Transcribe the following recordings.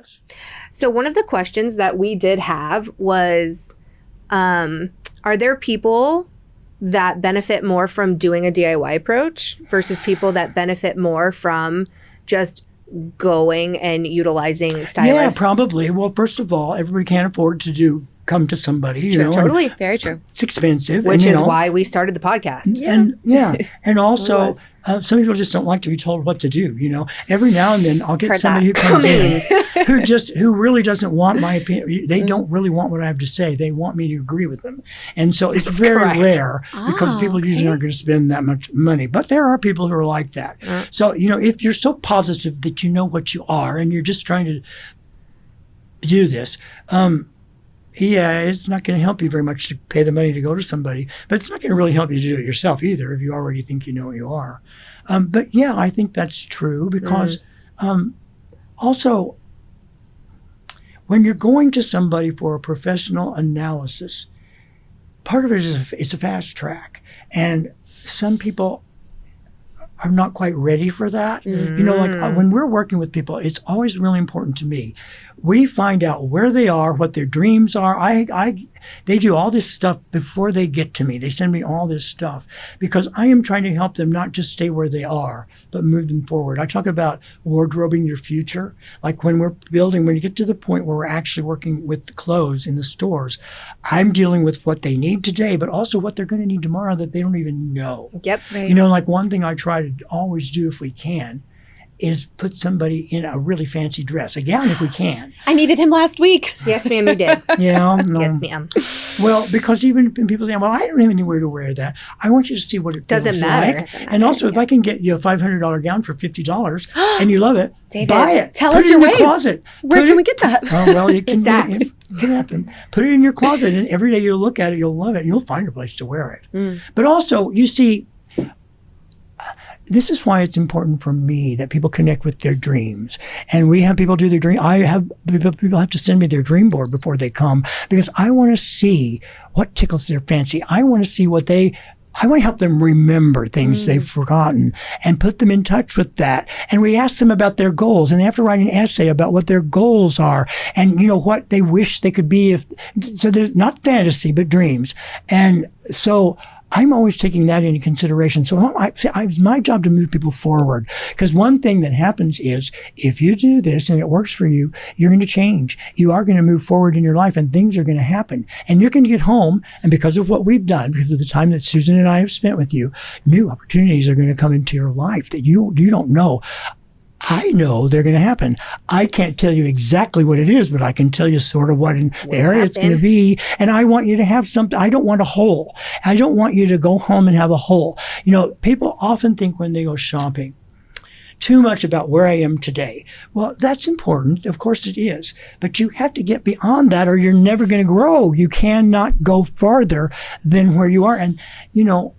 this. So one of the questions that we did have was, are there people that benefit more from doing a DIY approach versus people that benefit more from just going and utilizing stylists? Yeah, probably. Well, first of all, everybody can't afford to come to somebody, you know. Totally. Very true. It's expensive. Which is why we started the podcast. And and also some people just don't like to be told what to do, you know. Every now and then I'll get somebody who comes in who really doesn't want my opinion. They don't really want what I have to say. They want me to agree with them. And so it's very rare because people usually aren't going to spend that much money. But there are people who are like that. So, you know, if you're so positive that you know what you are and you're just trying to do this, it's not going to help you very much to pay the money to go to somebody, but it's not going to really help you to do it yourself either if you already think you know what you are. But yeah, I think that's true because also when you're going to somebody for a professional analysis, part of it is it's a fast track, and some people are not quite ready for that. You know, like when we're working with people, it's always really important to me. We find out where they are, what their dreams are. They do all this stuff before they get to me. They send me all this stuff because I am trying to help them not just stay where they are, but move them forward. I talk about wardrobing your future. Like when you get to the point where we're actually working with the clothes in the stores, I'm dealing with what they need today, but also what they're going to need tomorrow that they don't even know. Yep. Right. You know, like one thing I try to always do if we can is put somebody in a really fancy dress, a gown if we can. I needed him last week. Yes, ma'am, you did. Yeah. No. Yes, ma'am. Well, because even people say, well, I don't have anywhere to wear that. I want you to see what it Doesn't feels matter. like. And also, if I can get you a $500 gown for $50 and you love it, David, buy it. Tell Put us it your in ways. your closet. Where can we get that? Oh, well, it can Saks. it can happen. Put it in your closet, and every day you'll look at it, you'll love it, and you'll find a place to wear it. But also, you see, this is why it's important for me that people connect with their dreams. And we have people do their dream. People have to send me their dream board before they come because I want to see what tickles their fancy. I want to see I want to help them remember things they've forgotten and put them in touch with that. And we ask them about their goals, and they have to write an essay about what their goals are and, you know, what they wish they could be. So there's not fantasy, but dreams. And so I'm always taking that into consideration. So it's my job to move people forward. Because one thing that happens is if you do this and it works for you, you're going to change. You are going to move forward in your life and things are going to happen. And you're going to get home. And because of what we've done, because of the time that Susan and I have spent with you, new opportunities are going to come into your life that you don't know. I know they're going to happen. I can't tell you exactly what it is, but I can tell you sort of what in the area it's going to be. And I want you to have something. I don't want a hole. I don't want you to go home and have a hole. You know, people often think when they go shopping too much about where I am today. Well, that's important. Of course it is. But you have to get beyond that or you're never going to grow. You cannot go farther than where you are. And, you know,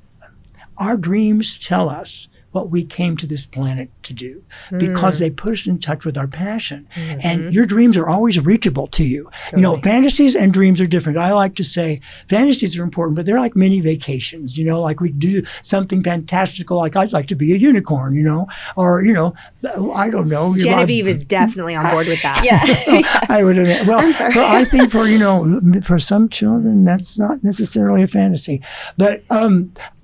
our dreams tell us what we came to this planet to do because they put us in touch with our passion. And your dreams are always reachable to you. Totally. You know, fantasies and dreams are different. I like to say fantasies are important, but they're like mini vacations, you know, like we do something fantastical, like I'd like to be a unicorn, you know, or, you know, I don't know. Genevieve is definitely on board with that. Yeah. I would admit. Well, I think for some children, that's not necessarily a fantasy, but,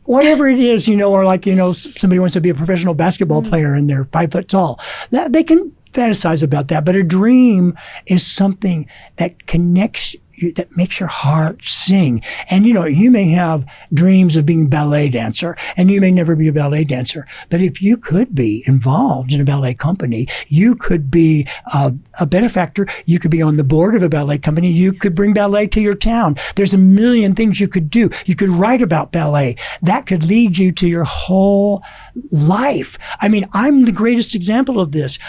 whatever it is, you know, or like, you know, somebody wants to be a professional basketball player and they're 5 foot tall. That they can fantasize about that. But a dream is something that connects you, that makes your heart sing. And, you know, you may have dreams of being a ballet dancer and you may never be a ballet dancer. But if you could be involved in a ballet company, you could be a benefactor. You could be on the board of a ballet company. You could bring ballet to your town. There's a million things you could do. You could write about ballet. That could lead you to your whole life. I mean, I'm the greatest example of this.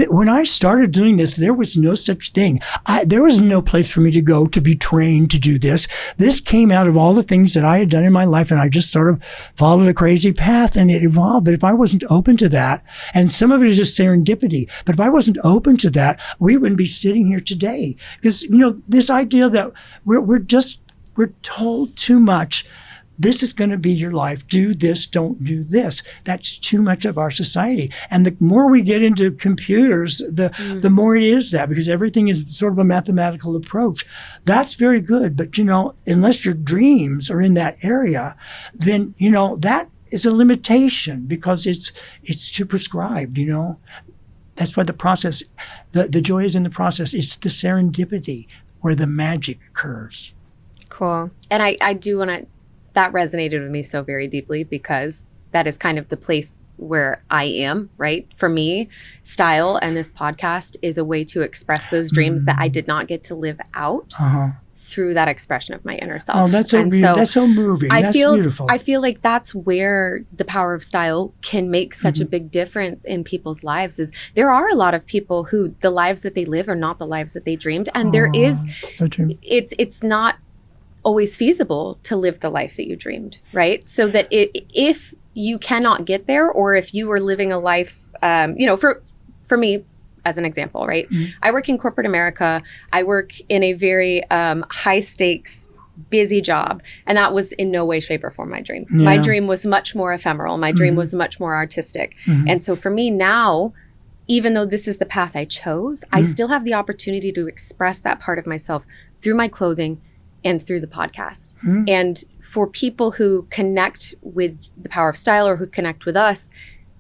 When I started doing this, there was no such thing. There was no place for me to go to be trained to do this. This came out of all the things that I had done in my life, and I just sort of followed a crazy path, and it evolved. But if I wasn't open to that, and some of it is just serendipity, but if I wasn't open to that, we wouldn't be sitting here today. Because, you know, this idea that we're told too much this is going to be your life. Do this, don't do this. That's too much of our society. And the more we get into computers, the more it is that, because everything is sort of a mathematical approach. That's very good. But, unless your dreams are in that area, then, that is a limitation because it's too prescribed, That's why the process, the joy is in the process. It's the serendipity where the magic occurs. Cool. And I do want to, that resonated with me so very deeply because that is kind of the place where I am, right? For me, style and this podcast is a way to express those dreams that I did not get to live out through that expression of my inner self. Oh, that's so that's so moving. That's beautiful. I feel like that's where the power of style can make such a big difference in people's lives. Is there are a lot of people who the lives that they live are not the lives that they dreamed, and there is so true. It's not always feasible to live the life that you dreamed, right? So that if you cannot get there, or if you are living a life, for me, as an example, right? I work in corporate America. I work in a very high stakes, busy job. And that was in no way, shape, or form my dream. Yeah. My dream was much more ephemeral. My dream was much more artistic. And so for me now, even though this is the path I chose, I still have the opportunity to express that part of myself through my clothing and through the podcast. And for people who connect with the power of style or who connect with us,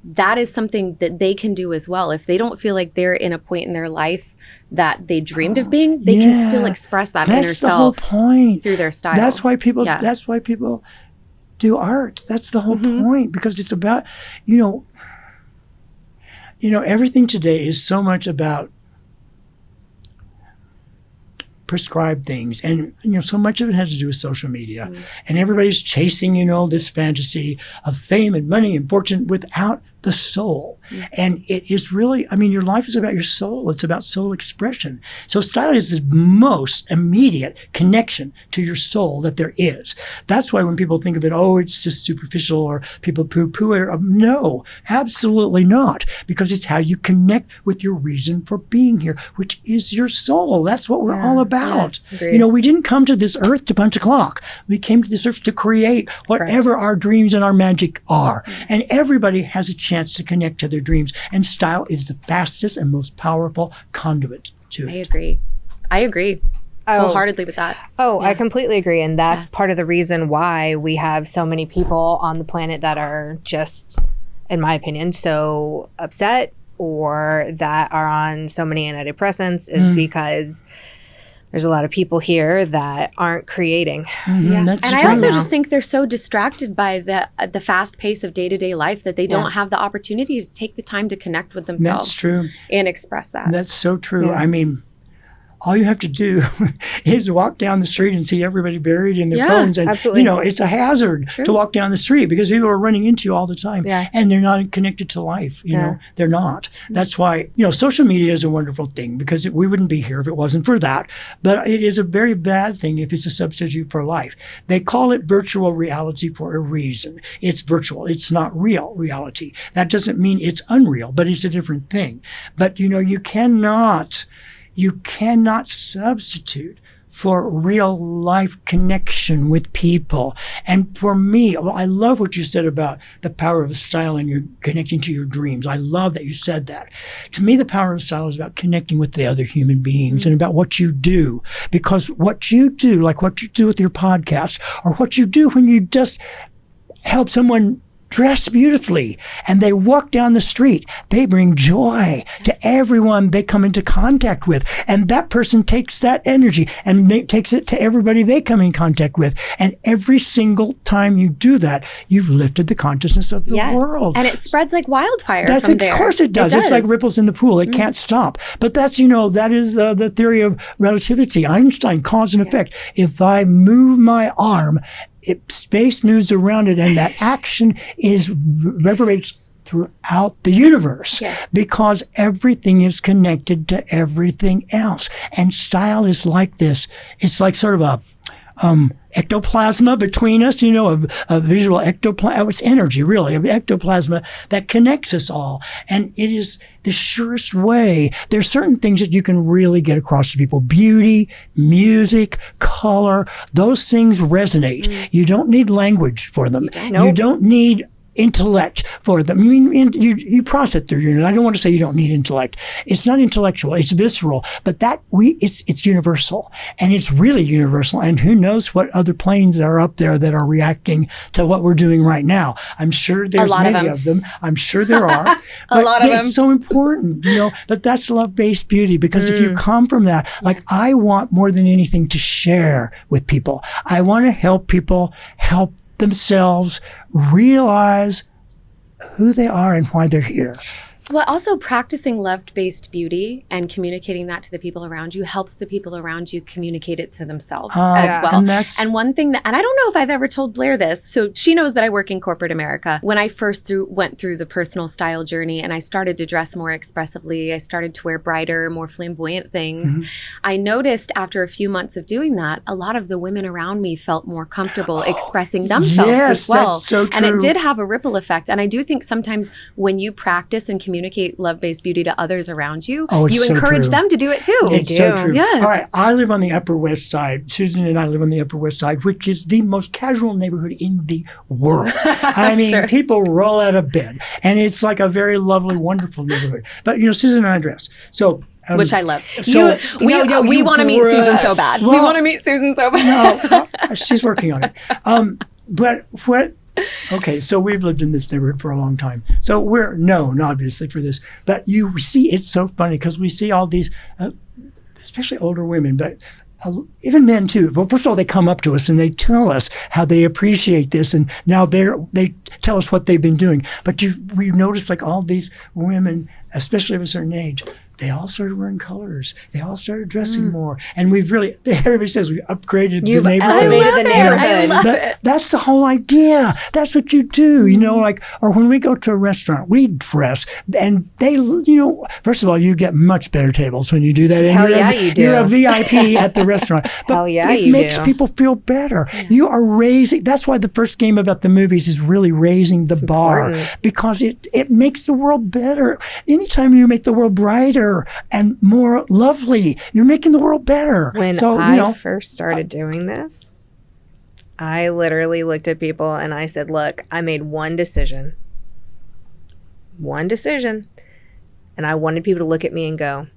that is something that they can do as well. If they don't feel like they're in a point in their life that they dreamed of being, they can still express that inner self the whole point. Through their style. That's why people do art. That's the whole point, because it's about, everything today is so much about prescribed things, and so much of it has to do with social media, and everybody's chasing this fantasy of fame and money and fortune without the soul. And it is really, your life is about your soul. It's about soul expression. So style is the most immediate connection to your soul that there is. That's why when people think of it, it's just superficial, or people poo-poo it. No, absolutely not. Because it's how you connect with your reason for being here, which is your soul. That's what we're all about. Yes, we didn't come to this earth to punch a clock. We came to this earth to create whatever our dreams and our magic are. And everybody has a chance to connect to their dreams. And style is the fastest and most powerful conduit to it. I agree. Wholeheartedly with that. I completely agree. And that's part of the reason why we have so many people on the planet that are just, in my opinion, so upset or that are on so many antidepressants is because there's a lot of people here that aren't creating. And I also just think they're so distracted by the fast pace of day-to-day life that they don't have the opportunity to take the time to connect with themselves. That's true. And express that. That's so true. All you have to do is walk down the street and see everybody buried in their phones. And, it's a hazard to walk down the street because people are running into you all the time. And they're not connected to life. They're not. That's why, social media is a wonderful thing because we wouldn't be here if it wasn't for that. But it is a very bad thing if it's a substitute for life. They call it virtual reality for a reason. It's virtual. It's not real reality. That doesn't mean it's unreal, but it's a different thing. But, you cannot substitute for real life connection with people. And for me, I love what you said about the power of style and you're connecting to your dreams. I love that you said that. To me, the power of style is about connecting with the other human beings and about what you do. Because what you do, like what you do with your podcast, or what you do when you just help someone dress beautifully and they walk down the street, they bring joy to everyone they come into contact with, and that person takes that energy and takes it to everybody they come in contact with, and every single time you do that, you've lifted the consciousness of the world, and it spreads like wildfire. Of course it does. It's like ripples in the pool. It can't stop. But that's that is the theory of relativity, Einstein, cause and effect. If I move my arm, space moves around it, and that action reverberates throughout the universe because everything is connected to everything else. And style is like this. It's like sort of ectoplasma between us, a visual ectoplasma. Oh, it's energy, really, of ectoplasma that connects us all. And it is the surest way. There's certain things that you can really get across to people. Beauty, music, color, those things resonate. You don't need language for them. You don't need intellect for them. I mean, you process through your, I don't want to say you don't need intellect. It's not intellectual. It's visceral, but it's universal, and it's really universal. And who knows what other planes are up there that are reacting to what we're doing right now. I'm sure there's many of them. I'm sure there are. A lot of them. It's so important, but that's love-based beauty, because if you come from that, like I want more than anything to share with people. I want to help people help themselves realize who they are and why they're here. Well, also practicing love-based beauty and communicating that to the people around you helps the people around you communicate it to themselves as well. And one thing and I don't know if I've ever told Blair this, so she knows that I work in corporate America. When I first went through the personal style journey and I started to dress more expressively, I started to wear brighter, more flamboyant things. I noticed after a few months of doing that, a lot of the women around me felt more comfortable expressing themselves as well. That's so true. And it did have a ripple effect. And I do think sometimes when you practice and communicate love-based beauty to others around you, you encourage them to do it too. It's so true. Yes. All right, I live on the Upper West Side. Susan and I live on the Upper West Side, which is the most casual neighborhood in the world. I mean, people roll out of bed, and it's like a very lovely, wonderful neighborhood. But, Susan and I dress. So which I love. So we want to meet Susan so bad. We want to meet Susan so bad. No, she's working on it. But what... Okay, so we've lived in this neighborhood for a long time. So we're known, obviously, for this. But you see, it's so funny because we see all these, especially older women, but even men too. Well, first of all, they come up to us and they tell us how they appreciate this, and now they tell us what they've been doing. But we notice like all these women, especially of a certain age, they all started wearing colors. They all started dressing more. And everybody says we upgraded the neighborhood. Elevated the neighborhood. That's the whole idea. That's what you do, or when we go to a restaurant, we dress, and they, first of all, you get much better tables when you do that. And you do. You're a VIP at the restaurant. But it makes people feel better. Yeah. You are raising, that's why the first game about the movies is really raising the bar, because it makes the world better. Anytime you make the world brighter and more lovely, you're making the world better. When I first started doing this, I literally looked at people and I said, look, I made one decision, and I wanted people to look at me and go,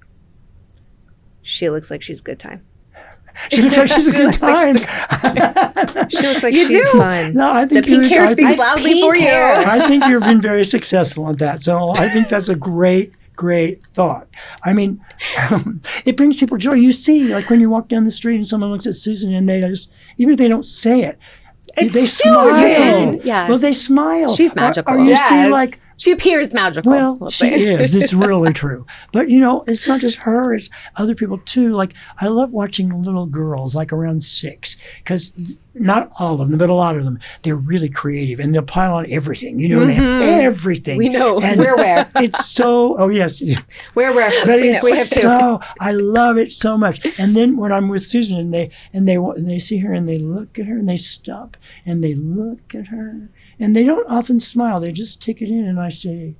she looks like she's a good time. She looks like she's a good time. She looks like she's fun. No, I think the pink hair speaks loudly for you. I think you've been very successful at that. So I think that's a great thought. I mean, it brings people joy. You see, like when you walk down the street and someone looks at Susan and they just, even if they don't say it, they smile. Yeah. Well, they smile. She's magical. Or you see, like, she appears magical. Well, she is. It's really true. But, it's not just her. It's other people, too. Like, I love watching little girls, like around 6, because not all of them, but a lot of them, they're really creative, and they'll pile on everything, and they have everything. We know. And where. It's so, oh, yes. Where. But we have two. So, I love it so much. And then when I'm with Susan and they see her and they look at her and they stop and they look at her, and they don't often smile. They just take it in, and I say,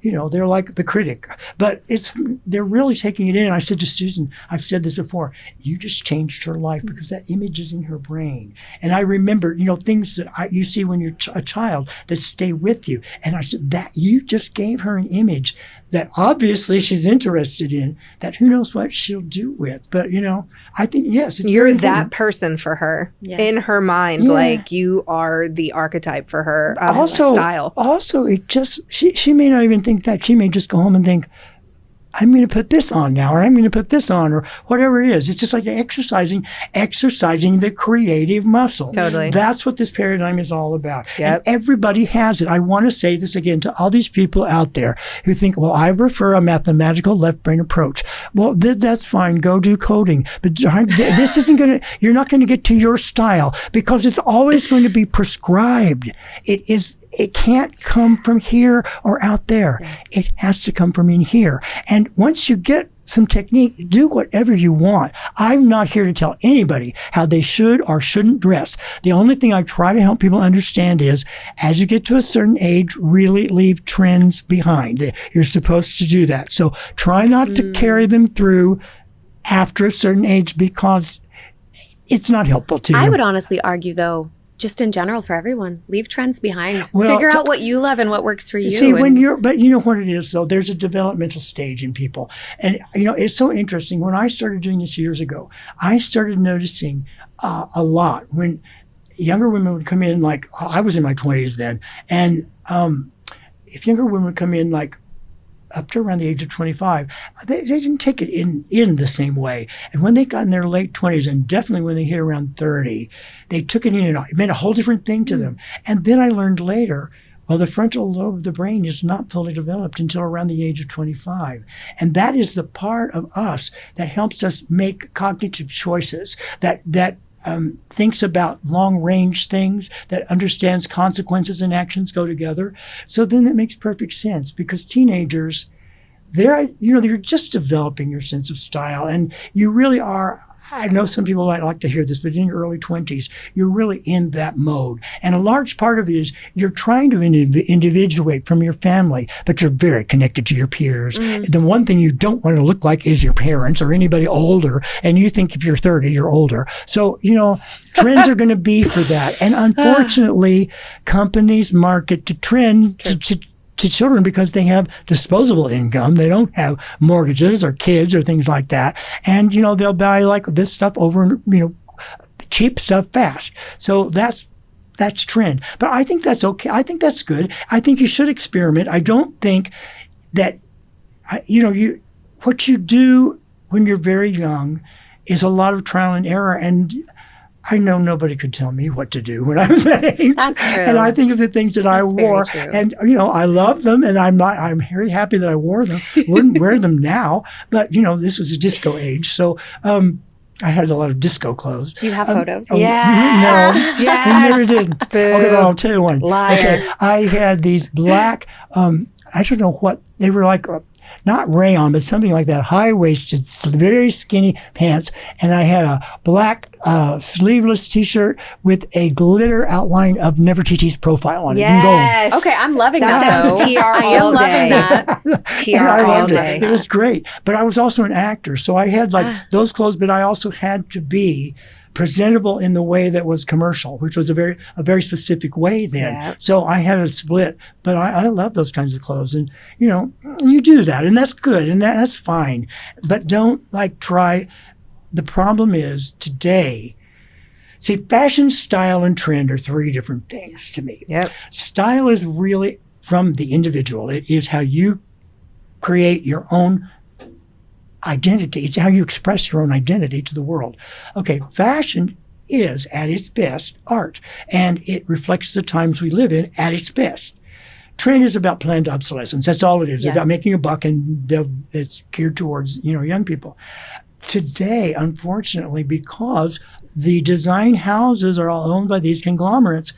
they're like the critic, but they're really taking it in. And I said to Susan, I've said this before, you just changed her life because that image is in her brain. And I remember, things that you see when you're a child that stay with you. And I said that you just gave her an image that obviously she's interested in, that who knows what she'll do with. But, I think, yes. You're that person for her in her mind. Yeah. Like you are the archetype for her style. Also, it just, she may not even think that. She may just go home and think, I'm going to put this on now, or I'm going to put this on, or whatever it is. It's just like exercising the creative muscle. Totally. That's what this paradigm is all about. Yep. And everybody has it. I want to say this again to all these people out there who think, well, I prefer a mathematical left brain approach. Well, that's fine. Go do coding. But this isn't going to, you're not going to get to your style because it's always going to be prescribed. It can't come from here or out there. It has to come from in here. And once you get some technique. Do whatever you want. I'm not here to tell anybody how they should or shouldn't dress. The only thing I try to help people understand is, as you get to a certain age, really leave trends behind. You're supposed to do that. So try not to carry them through after a certain age, because it's not helpful to you. I would honestly argue, though, just in general for everyone, leave trends behind. Well, Figure out what you love and what works for you. See, but you know what it is, though? There's a developmental stage in people. And, it's so interesting. When I started doing this years ago, I started noticing a lot when younger women would come in, like, I was in my 20s then. And if younger women would come in, like, up to around the age of 25, they didn't take it in the same way. And when they got in their late 20s, and definitely when they hit around 30, they took it in and it meant a whole different thing to them. And then I learned later, well, the frontal lobe of the brain is not fully developed until around the age of 25. And that is the part of us that helps us make cognitive choices, that thinks about long-range things, that understands consequences and actions go together. So then that makes perfect sense, because teenagers, you're just developing your sense of style, and you really are. I know some people might like to hear this, but in your early 20s, you're really in that mode. And a large part of it is you're trying to individuate from your family, but you're very connected to your peers. The one thing you don't want to look like is your parents or anybody older. And you think if you're 30, you're older. So, trends are going to be for that. And unfortunately, companies market to trends to children because they have disposable income. They don't have mortgages or kids or things like that. And, they'll buy like this stuff over, cheap stuff fast. So that's trend. But I think that's okay. I think that's good. I think you should experiment. I don't think that, what you do when you're very young is a lot of trial and error. And I know nobody could tell me what to do when I was that age. That's true. And I think of the things that I wore, very true. and I love them, and I'm very happy that I wore them. Wouldn't wear them now, but this was a disco age, so I had a lot of disco clothes. Do you have photos? Yeah. No, Yes. I never did. Okay, well, I'll tell you one. Liar. Okay, I had these black, I don't know what they were like. Not rayon, but something like that, high-waisted, very skinny pants. And I had a black sleeveless T-shirt with a glitter outline of Nefertiti's profile on it in Yes. Okay, I'm loving That that, sounds though. TR I am all loving day. that. And TR I all loved day. it. It was great. But I was also an actor, so I had those clothes, but I also had to be presentable in the way that was commercial, which was a very specific way then. Yeah. So I had a split, but I love those kinds of clothes. And, you do that, and that's good, and that's fine. But don't try. The problem is today, see, fashion, style, and trend are three different things to me. Yep. Style is really from the individual. It is how you create your own identity. It's how you express your own identity to the world. Okay, fashion is at its best art, and it reflects the times we live in at its best. Trend is about planned obsolescence. That's all it is. Yes. About making a buck, and it's geared towards young people. Today, unfortunately, because the design houses are all owned by these conglomerates,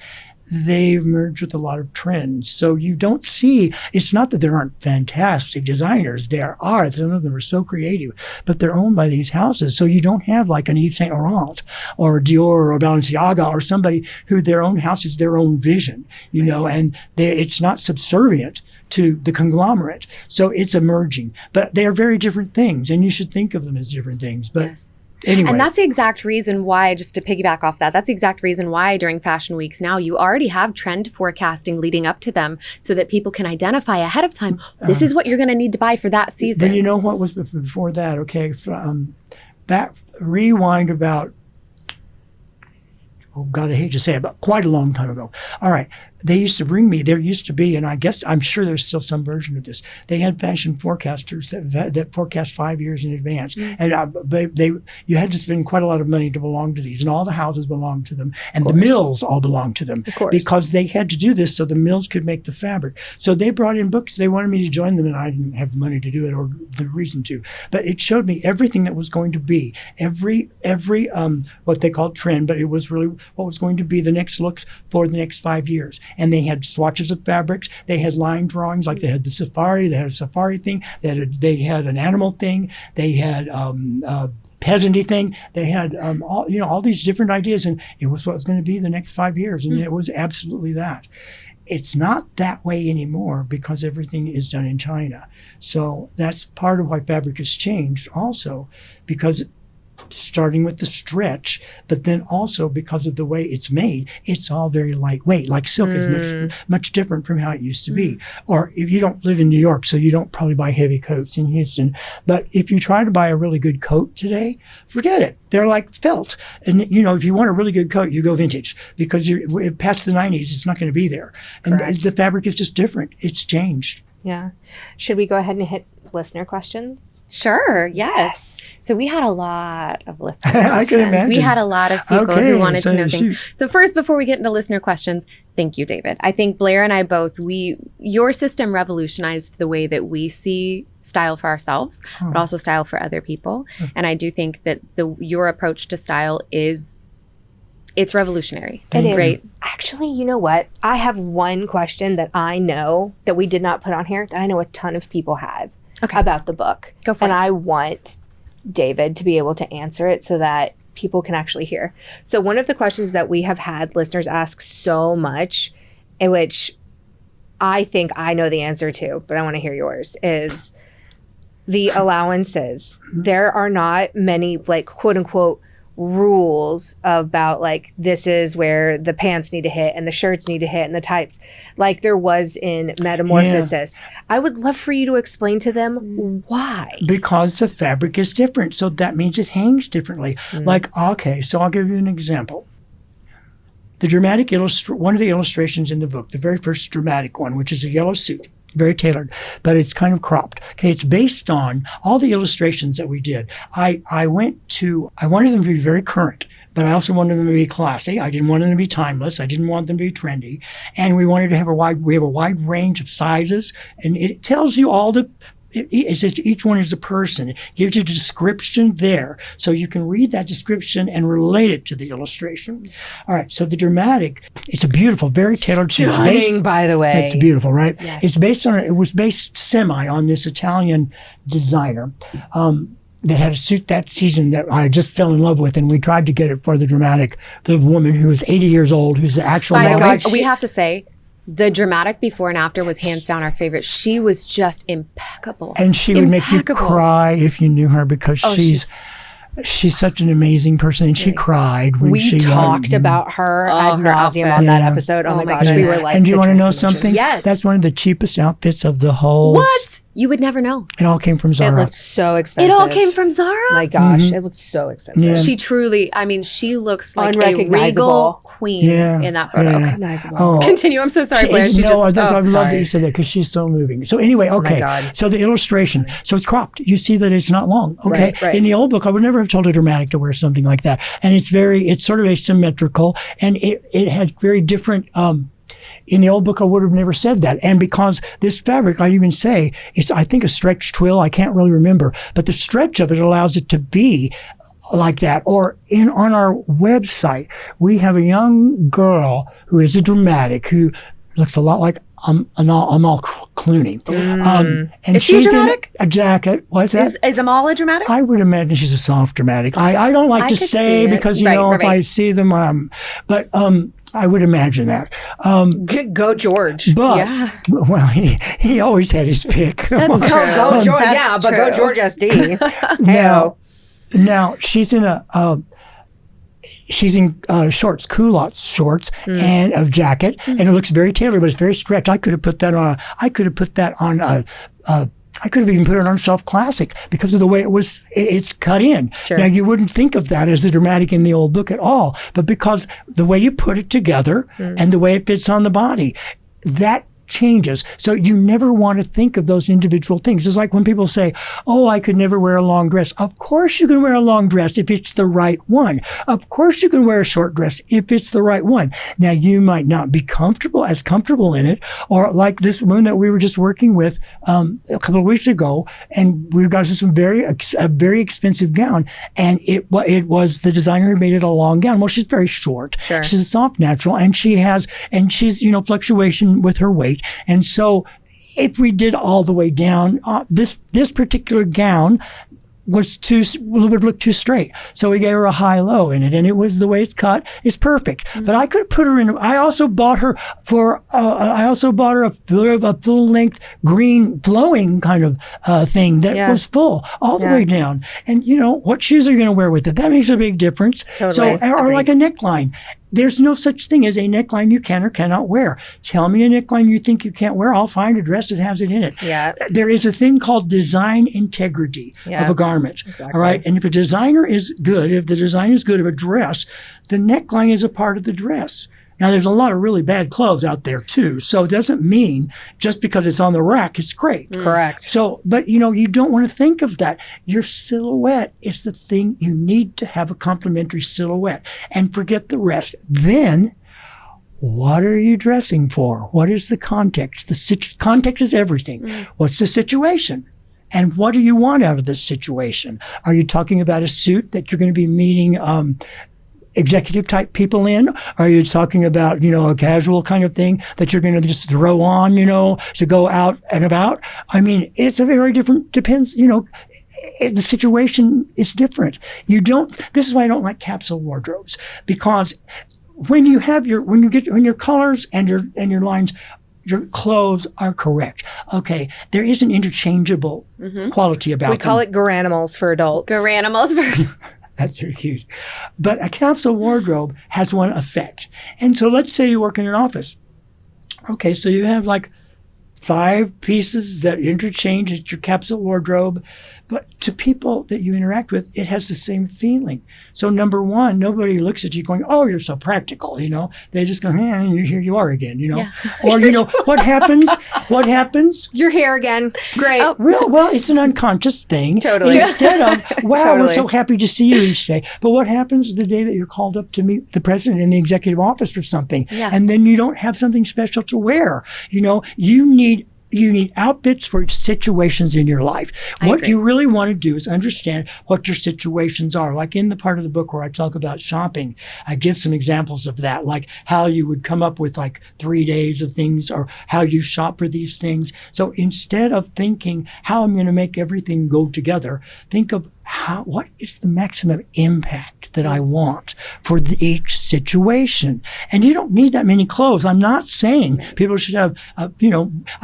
they've merged with a lot of trends. So you don't see, it's not that there aren't fantastic designers. There are. Some of them are so creative, but they're owned by these houses. So you don't have like an Yves Saint Laurent or Dior or Balenciaga or somebody who their own house is their own vision, and it's not subservient to the conglomerate. So it's emerging, but they are very different things, and you should think of them as different things. But Yes. anyway. And that's the exact reason why, just to piggyback off that's the exact reason why during fashion weeks now, you already have trend forecasting leading up to them so that people can identify ahead of time, this is what you're going to need to buy for that season. Then you know what was before that, okay? Rewind about, oh God, I hate to say it, but quite a long time ago. All right. There used to be, and I'm sure there's still some version of this. They had fashion forecasters that forecast 5 years in advance. And you had to spend quite a lot of money to belong to these, and all the houses belonged to them, and the mills all belonged to them. Of course. Because they had to do this so the mills could make the fabric. So they brought in books. They wanted me to join them, and I didn't have the money to do it or the reason to. But it showed me everything that was going to be, every what they called trend, but it was really what was going to be the next looks for the next 5 years. and they had swatches of fabrics. They had line drawings, like they had the safari. They had a safari thing. They had an animal thing. They had peasanty thing. They had all these different ideas, and it was what was going to be the next 5 years, and it was absolutely that. It's not that way anymore because everything is done in China. So that's part of why fabric has changed also, because starting with the stretch, but then also because of the way it's made, it's all very lightweight. Like silk is much different from how it used to be. Or if you don't live in New York, so you don't probably buy heavy coats in Houston. But if you try to buy a really good coat today, forget it. They're like felt. And, if you want a really good coat, you go vintage, because past the 90s, it's not going to be there. And the fabric is just different. It's changed. Yeah. Should we go ahead and hit listener questions? Sure. Yes. So we had a lot of listener I questions. can imagine. We had a lot of people who wanted to know things. shoot. So first, before we get into listener questions, thank you, David. I think Blair and I both, your system revolutionized the way that we see style for ourselves, but also style for other people. And I do think that your approach to style it's revolutionary. It is. Great. Actually, you know what? I have one question that I know that we did not put on here that I know a ton of people have about the book. Go for it. And I want David to be able to answer it so that people can actually hear. So one of the questions that we have had listeners ask so much, in which I think I know the answer to, but I want to hear yours, is the allowances. There are not many, like, quote unquote, rules about, like, this is where the pants need to hit and the shirts need to hit and the tights, like there was in Metamorphosis. I would love for you to explain to them why. Because the fabric is different. So that means it hangs differently. Like, okay, so I'll give you an example. The dramatic one of the illustrations in the book, the very first dramatic one, which is a yellow suit, very tailored, but it's kind of cropped. Okay, it's based on all the illustrations that we did. I wanted them to be very current, but I also wanted them to be classy. I didn't want them to be timeless. I didn't want them to be trendy. And we wanted to have we have a wide range of sizes, and it tells you all it says each one is a person. It gives you a description there, so you can read that description and relate it to the illustration. All right, so the dramatic, it's a beautiful, very tailored suit. Stunning, by the way. It's beautiful, right? Yes. It was based semi on this Italian designer that had a suit that season that I just fell in love with, and we tried to get it for the dramatic, the woman who was 80 years old, who's the actual By the model. way, we have to say, the dramatic before and after was hands down our favorite. She was just impeccable. And she would make you cry if you knew her, because she's such an amazing person, and she cried when we she talked about her ad nauseum on that episode. Oh my gosh, we were like, and do you want to know something? Yes. That's one of the cheapest outfits of the whole. What? You would never know. It all came from Zara. It looked so expensive. It all came from Zara? My gosh, it looked so expensive. Yeah. She truly, she looks like a Unrecognizable. regal queen in that photo. Unrecognizable. Oh. Continue. I'm so sorry, Blair. I love that you said that, because she's so moving. So anyway, okay. God. So the illustration. So it's cropped. You see that it's not long. Okay. Right. In the old book, I would never have told a dramatic to wear something like that. And it's sort of asymmetrical, and it had very different, in the old book, I would have never said that. And because this fabric, I even say, it's, I think, a stretch twill. I can't really remember. But the stretch of it allows it to be like that. Or on our website, we have a young girl who is a dramatic who looks a lot like Amal Clooney. And is she a she's dramatic? in a jacket. What's that? Is Amal a dramatic? I would imagine she's a soft dramatic. I don't like to could say, see it. because, Right, if right. I see them, but I would imagine that. Go George. But, well, he always had his pick. That's true. Go George. That's Yeah, but true. go George SD. Now she's in shorts, culottes shorts, and a jacket, and it looks very tailored, but it's very stretched. I could have even put it on Self Classic because of the way it's cut in. Sure. Now, you wouldn't think of that as a dramatic in the old book at all, but because the way you put it together and the way it fits on the body, that changes. So you never want to think of those individual things. It's like when people say, oh, I could never wear a long dress. Of course you can wear a long dress if it's the right one. Of course you can wear a short dress if it's the right one. Now you might not be as comfortable in it, or like this woman that we were just working with a couple of weeks ago, and we got a very expensive gown, and it was the designer who made it a long gown. Well, she's very short. Sure. She's a soft natural, and she's fluctuation with her weight. And so if we did all the way down, this particular gown was a little bit too straight. So we gave her a high-low in it, and it was the way it's cut is perfect. Mm-hmm. But I could put her in. I also bought her a full-length green flowing kind of thing that was full all the way down. And what shoes are you going to wear with it? That makes a big difference. Totally. So, or like a neckline. There's no such thing as a neckline you can or cannot wear. Tell me a neckline you think you can't wear. I'll find a dress that has it in it. Yeah. There is a thing called design integrity of a garment. Exactly. All right. And if a designer is good, if the design is good of a dress, the neckline is a part of the dress. Now, there's a lot of really bad clothes out there, too. So it doesn't mean just because it's on the rack, it's great. Correct. So, but, you don't want to think of that. Your silhouette is the thing you need to have a complementary silhouette, and forget the rest. Then, what are you dressing for? What is the context? Context is everything. What's the situation? And what do you want out of this situation? Are you talking about a suit that you're going to be meeting, executive type people in? Are you talking about, a casual kind of thing that you're going to just throw on, to go out and about? I mean, it's a very different, depends, the situation is different. This is why I don't like capsule wardrobes, because when your colors and your lines, your clothes are correct. Okay. There is an interchangeable quality about them. We call it garanimals for adults. Garanimals for That's very cute. But a capsule wardrobe has one effect. And so let's say you work in an office. Okay, so you have like 5 pieces that interchange at your capsule wardrobe. But to people that you interact with, it has the same feeling. So number one, nobody looks at you going, oh, you're so practical, They just go, and here you are again, Yeah. Or, what happens? What happens? You're here again. Great. Well, it's an unconscious thing. Totally. Instead of, wow, Totally. we're so happy to see you each day. But what happens the day that you're called up to meet the president in the executive office or something? Yeah. And then you don't have something special to wear. You need outfits for situations in your life. What you really want to do is understand what your situations are. Like in the part of the book where I talk about shopping, I give some examples of that, like how you would come up with like 3 days of things, or how you shop for these things. So instead of thinking how I'm going to make everything go together, think of what is the maximum impact that I want for each situation? And you don't need that many clothes. I'm not saying people should have, I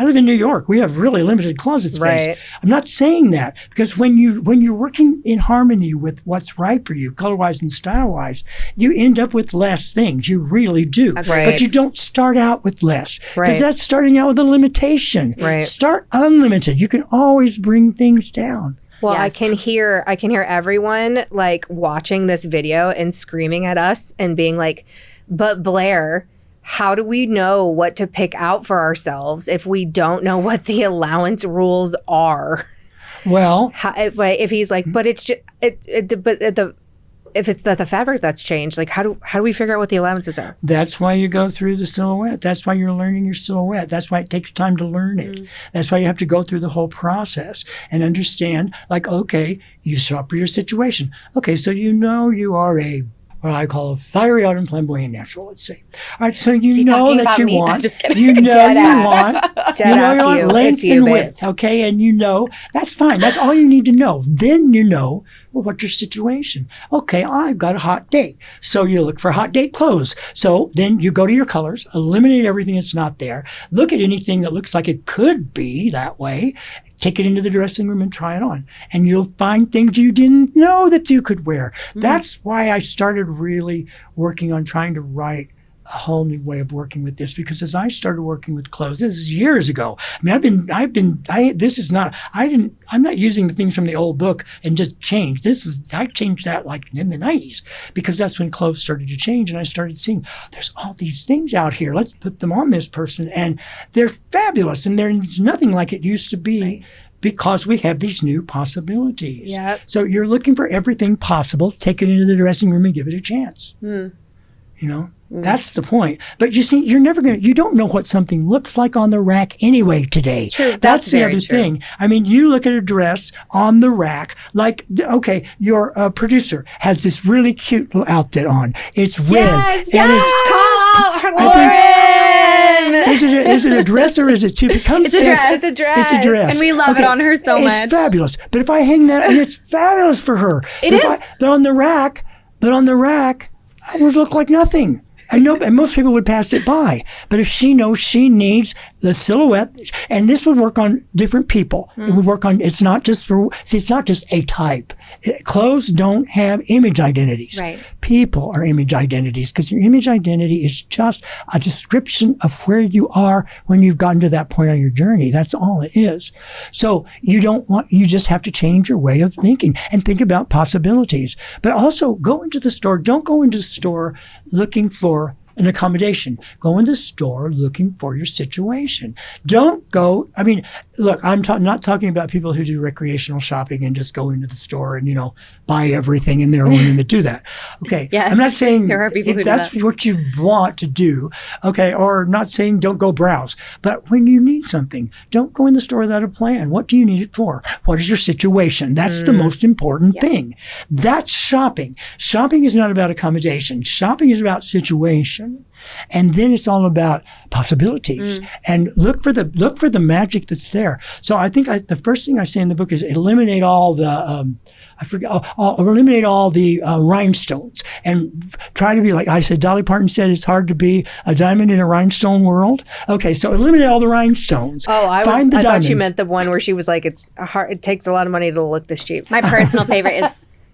live in New York. We have really limited closet space. Right. I'm not saying that, because when you're working in harmony with what's right for you, color-wise and style-wise, you end up with less things. You really do. Right. But you don't start out with less, because Right. that's starting out with a limitation. Right. Start unlimited. You can always bring things down. Well, Yes. I can hear everyone like watching this video and screaming at us and being like, but Blair, how do we know what to pick out for ourselves if we don't know what the allowance rules are? Well, If he's like, but it's just, if it's the fabric that's changed, like how do we figure out what the allowances are? that's why you go through the silhouette. That's why you're learning your silhouette. That's why it takes time to learn it. That's why you have to go through the whole process and understand, like, okay, you shop for your situation. Okay, so you are what I call a fiery out and flamboyant natural, let's say. All right, so you know talking that about you me? want, I'm just kidding. you know Dead you ass. want, Dead you know ass you want you. length It's you, and babe. width, okay? And that's fine. That's all you need to know. Then what's your situation? Okay, I've got a hot date. So you look for hot date clothes. So then you go to your colors, eliminate everything that's not there, look at anything that looks like it could be that way, take it into the dressing room and try it on. And you'll find things you didn't know that you could wear. That's why I started really working on trying to write a whole new way of working with this, because as I started working with clothes, this is years ago. I mean, I'm not using the things from the old book and just change. I changed that like in the 90s, because that's when clothes started to change. And I started seeing there's all these things out here. Let's put them on this person. And they're fabulous. And there's nothing like it used to be. Right. Because we have these new possibilities. Yep. So you're looking for everything possible, take it into the dressing room and give it a chance. That's the point. But you see, you don't know what something looks like on the rack anyway today. True. That's the other thing. I mean, you look at a dress on the rack, like, okay, your producer has this really cute little outfit on. It's red. Yes, and call out Lauren! Is it a dress or is it two? It's a dress. It's a dress. It's a dress. And we love it on her so much. It's fabulous. But if I hang that, and it's fabulous for her. It is. But on the rack, it would look like nothing. I know, and most people would pass it by. But if she knows she needs the silhouette, and this would work on different people. It would work on, it's not just a type. Clothes don't have image identities. Right. People are image identities, because your image identity is just a description of where you are when you've gotten to that point on your journey. That's all it is. So you just have to change your way of thinking and think about possibilities. But also go into the store. Don't go into the store looking for an accommodation. Go in the store looking for your situation. Don't go, I mean, look, I'm not talking about people who do recreational shopping and just go into the store and, buy everything, and there are women that do that. Okay. Yes, I'm not saying there are people who if do that's that. what you want to do, okay, or not saying don't go browse. But when you need something, don't go in the store without a plan. What do you need it for? What is your situation? That's the most important thing. That's shopping. Shopping is not about accommodation. Shopping is about situation. And then it's all about possibilities, and look for the magic that's there. So I think the first thing I say in the book is eliminate all the eliminate all the rhinestones, and try to be like I said. Dolly Parton said it's hard to be a diamond in a rhinestone world. Okay, so eliminate all the rhinestones. Oh, I Find the thought diamonds. you meant the one where she was like, it takes a lot of money to look this cheap. My personal favorite is,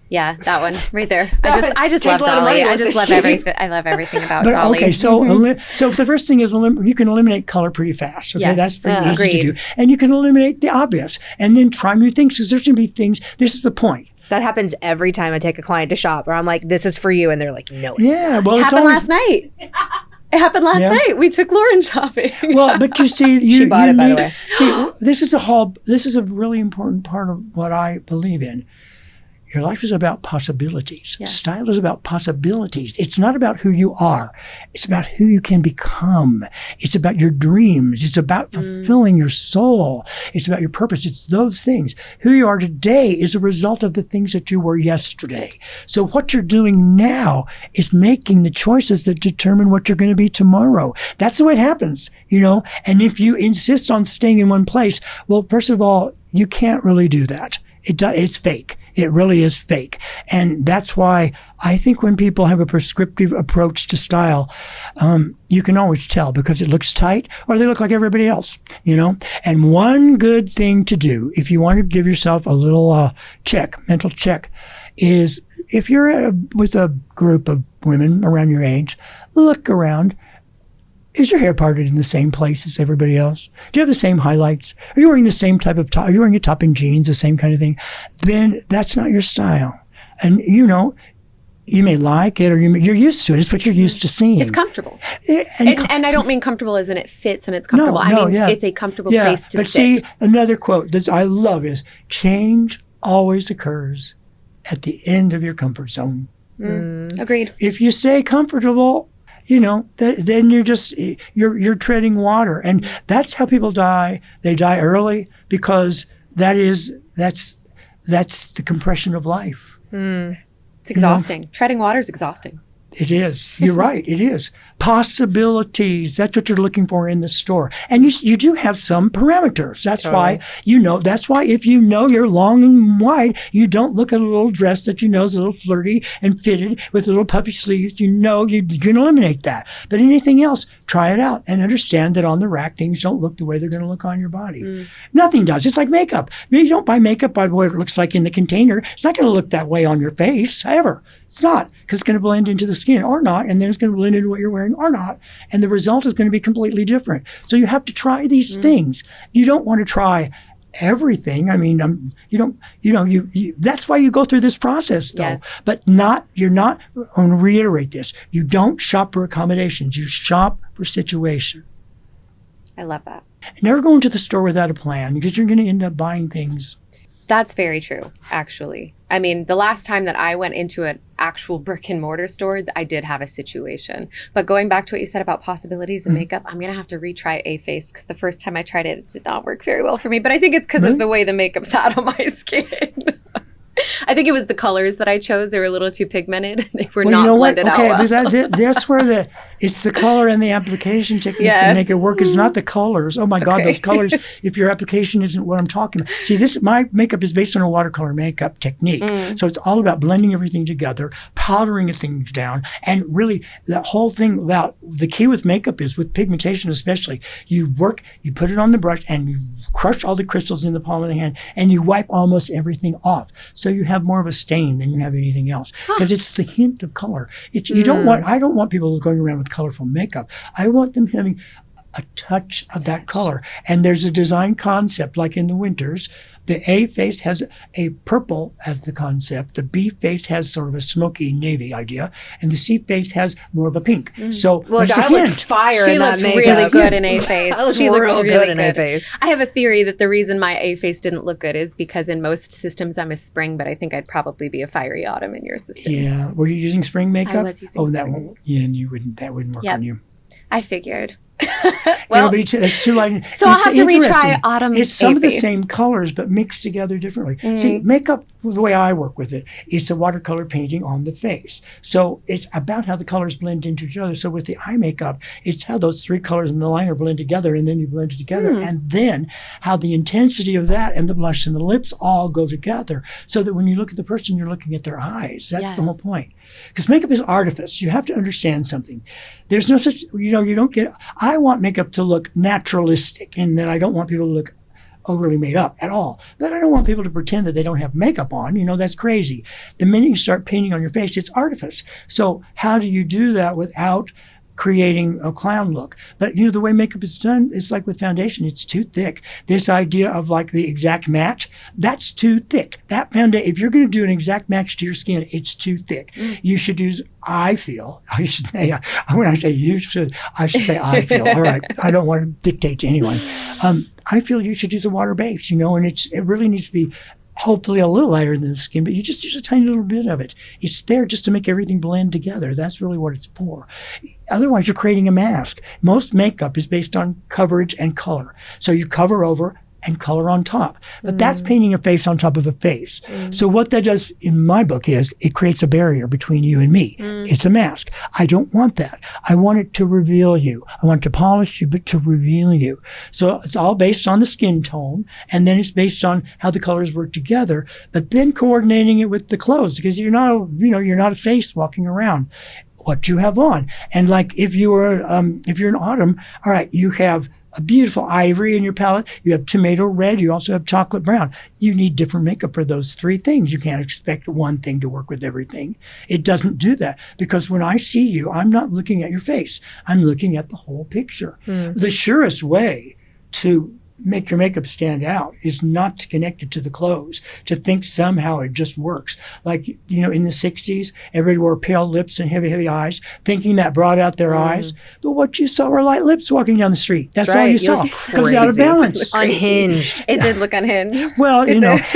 yeah, that one right there. I just love Takes a lot of money Dolly. to I look just this love cheap. everything. I love everything about But Dolly. okay, so so the first thing is you can eliminate color pretty fast. Okay, Yes, that's pretty easy agreed. to do, and you can eliminate the obvious, and then try new things, because there's going to be things. This is the point. That happens every time I take a client to shop, or I'm like, this is for you. And they're like, no. Yeah, well, It it's happened always, last night. It happened last night. We took Lauren shopping. Well, but you see, She bought it, by the need- way. See, this is a really important part of what I believe in. Your life is about possibilities. Yes. Style is about possibilities. It's not about who you are. It's about who you can become. It's about your dreams. It's about fulfilling your soul. It's about your purpose. It's those things. Who you are today is a result of the things that you were yesterday. So what you're doing now is making the choices that determine what you're going to be tomorrow. That's the way it happens, And if you insist on staying in one place, well, first of all, you can't really do that. It's fake. It really is fake. And that's why I think when people have a prescriptive approach to style, you can always tell, because it looks tight or they look like everybody else, And one good thing to do, if you want to give yourself a little mental check, is if you're with a group of women around your age, look around. Is your hair parted in the same place as everybody else? Do you have the same highlights? Are you wearing the same type of top? Are you wearing your top and jeans, the same kind of thing? Then that's not your style. And, you may like it, or you're used to it. It's what you're used to seeing. It's comfortable. And And I don't mean comfortable as in it fits and it's comfortable. It's a comfortable place to but sit. see, another quote that I love is, change always occurs at the end of your comfort zone. Agreed. If you stay comfortable, then you're treading water. And that's how people die. They die early because that's the compression of life. It's exhausting. Treading water is exhausting. It is. You're right. It is. Possibilities. That's what you're looking for in the store. And you do have some parameters. That's why, that's why if you're long and wide, you don't look at a little dress that is a little flirty and fitted with little puffy sleeves. You can eliminate that. But anything else, try it out and understand that on the rack, things don't look the way they're going to look on your body. Nothing does. It's like makeup. You don't buy makeup by what it looks like in the container. It's not going to look that way on your face ever. It's not, because it's going to blend into the skin or not, and then it's going to blend into what you're wearing or not, and the result is going to be completely different. So you have to try these things. You don't want to try everything. I mean, that's why you go through this process, though. Yes. But I'm going to reiterate this. You don't shop for accommodations. You shop for situation. I love that. Never go into the store without a plan, because you're going to end up buying things. That's very true, actually. I mean, the last time that I went into an actual brick and mortar store, I did have a situation. But going back to what you said about possibilities and makeup, I'm going to have to retry A-Face, because the first time I tried it, it did not work very well for me. But I think it's because of the way the makeup sat on my skin. I think it was the colors that I chose. They were a little too pigmented. They were not blended out well. That's where it's the color and the application technique that make it work. It's not the colors. Oh my God, those colors, if your application isn't what I'm talking about. See, my makeup is based on a watercolor makeup technique. So it's all about blending everything together, powdering things down, and really the whole thing about the key with makeup is, with pigmentation especially, you put it on the brush and you crush all the crystals in the palm of the hand and you wipe almost everything off. So you have more of a stain than you have anything else, because it's the hint of color. I don't want people going around with colorful makeup. I want them having a touch of that color. And there's a design concept, like in the winters. The A face has a purple as the concept. The B face has sort of a smoky navy idea, and the C face has more of a pink. So Look, it's a I look hint. fire She in that looks makeup. really good in A-Face. I look She looked real really good in A-Face. I have a theory that the reason my A-Face didn't look good is because in most systems I'm a spring, but I think I'd probably be a fiery autumn in your system. Yeah. Were you using spring makeup? I was using that spring. won't. Yeah, and that wouldn't work on you. I figured. Well, it's too light. So I'll have to retry interesting. autumn It's some of the A-Face. same colors, but mixed together differently. See, makeup, the way I work with it, it's a watercolor painting on the face. So it's about how the colors blend into each other. So with the eye makeup, it's how those three colors in the liner blend together, and then you blend it together, and then how the intensity of that and the blush and the lips all go together, so that when you look at the person, you're looking at their eyes. That's the whole point. Because makeup is artifice. You have to understand something. There's no such, you don't get, I want makeup to look naturalistic, and that I don't want people to look overly made up at all. But I don't want people to pretend that they don't have makeup on. That's crazy. The minute you start painting on your face, it's artifice. So how do you do that without creating a clown look? But the way makeup is done, it's like with foundation, it's too thick. This idea of like the exact match, that's too thick. That foundation, if you're going to do an exact match to your skin, it's too thick. You should use, I should say, when I say you should, I should say I feel. All right, I don't want to dictate to anyone. I feel you should use a water base, and it really needs to be hopefully a little lighter than the skin, but you just use a tiny little bit of it. It's there just to make everything blend together. That's really what it's for. Otherwise, you're creating a mask. Most makeup is based on coverage and color. So you cover over and color on top. But that's painting a face on top of a face. So what that does in my book is it creates a barrier between you and me. It's a mask. I don't want that. I want it to reveal you. I want it to polish you, but to reveal you. So it's all based on the skin tone, and then it's based on how the colors work together, but then coordinating it with the clothes, because you're not a face walking around. What you have on. And like if you're in autumn, all right, you have a beautiful ivory in your palette. You have tomato red. You also have chocolate brown. You need different makeup for those three things. You can't expect one thing to work with everything. It doesn't do that, because when I see you, I'm not looking at your face. I'm looking at the whole picture. The surest way to make your makeup stand out is not to connect it to the clothes, to think somehow it just works. Like, in the 60s, everybody wore pale lips and heavy, heavy eyes, thinking that brought out their eyes. But what you saw were light lips walking down the street. That's all you saw. Comes out of balance. Unhinged. It did look unhinged. Well,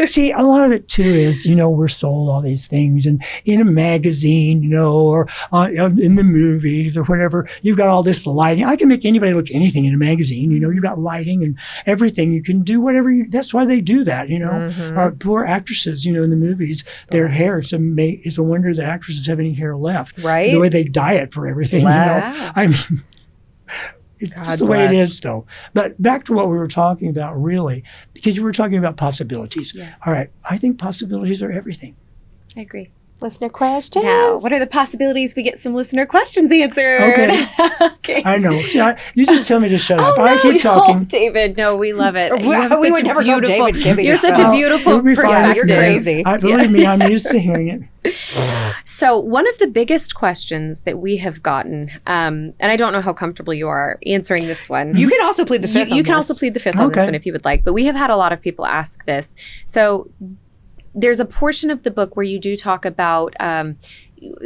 see, a lot of it too is, we're sold all these things, and in a magazine, or in the movies or whatever, you've got all this lighting. I can make anybody look anything in a magazine. You've got lighting and everything. You can do whatever that's why they do that, Our poor actresses, in the movies, their hair, it's a wonder that actresses have any hair left. Right. The way they diet for everything, I mean, it's just the way it is, though. But back to what we were talking about, really, because you were talking about possibilities. Yes. All right. I think possibilities are everything. I agree. Listener questions. Now, what are the possibilities we get some listener questions answered? Okay. Okay. I know. See, you just tell me to shut up. Oh, I keep talking. David. No, we love it. You have We such would a never tell beautiful- David Kibbe. You're such Oh, a beautiful it'll be fine. perspective. You're crazy. Believe me, I'm used to hearing it. So one of the biggest questions that we have gotten, and I don't know how comfortable you are answering this one. You can also plead the fifth. You can also plead the fifth on this Okay. one if you would like, but we have had a lot of people ask this. So there's a portion of the book where you do talk about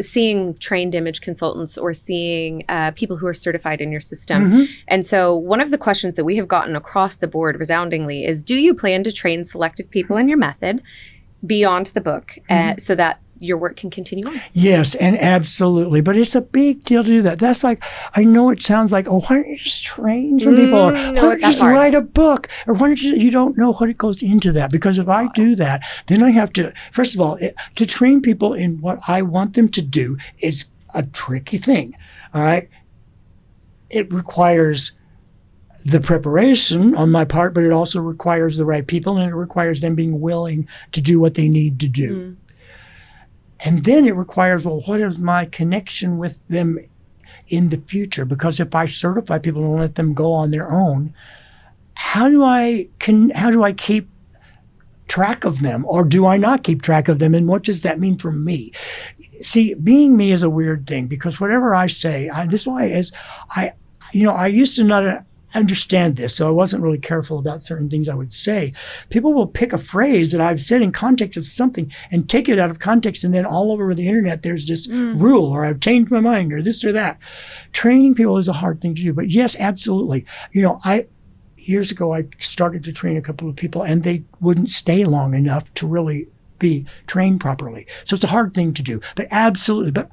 seeing trained image consultants or seeing people who are certified in your system. And so one of the questions that we have gotten across the board resoundingly is, do you plan to train selected people in your method beyond the book so that your work can continue on? Yes, and absolutely. But it's a big deal to do that. That's like, I know it sounds like, oh, why don't you just train some people? Or why don't you just write a book? Or why don't you don't know what it goes into that. Because if I do that, then I have to, first of all, to train people in what I want them to do is a tricky thing. All right. It requires the preparation on my part, but it also requires the right people, and it requires them being willing to do what they need to do. And then it requires, well, what is my connection with them in the future? Because if I certify people and let them go on their own, how do I keep track of them, or do I not keep track of them? And what does that mean for me? See, being me is a weird thing, because whatever I say, this is why I used to not understand this, so I wasn't really careful about certain things I would say. People will pick a phrase that I've said in context of something and take it out of context, and then all over the internet there's this rule, or I've changed my mind, or this or that. Training people is a hard thing to do, but yes, absolutely. Years ago I started to train a couple of people, and they wouldn't stay long enough to really be trained properly. So it's a hard thing to do, but absolutely. But,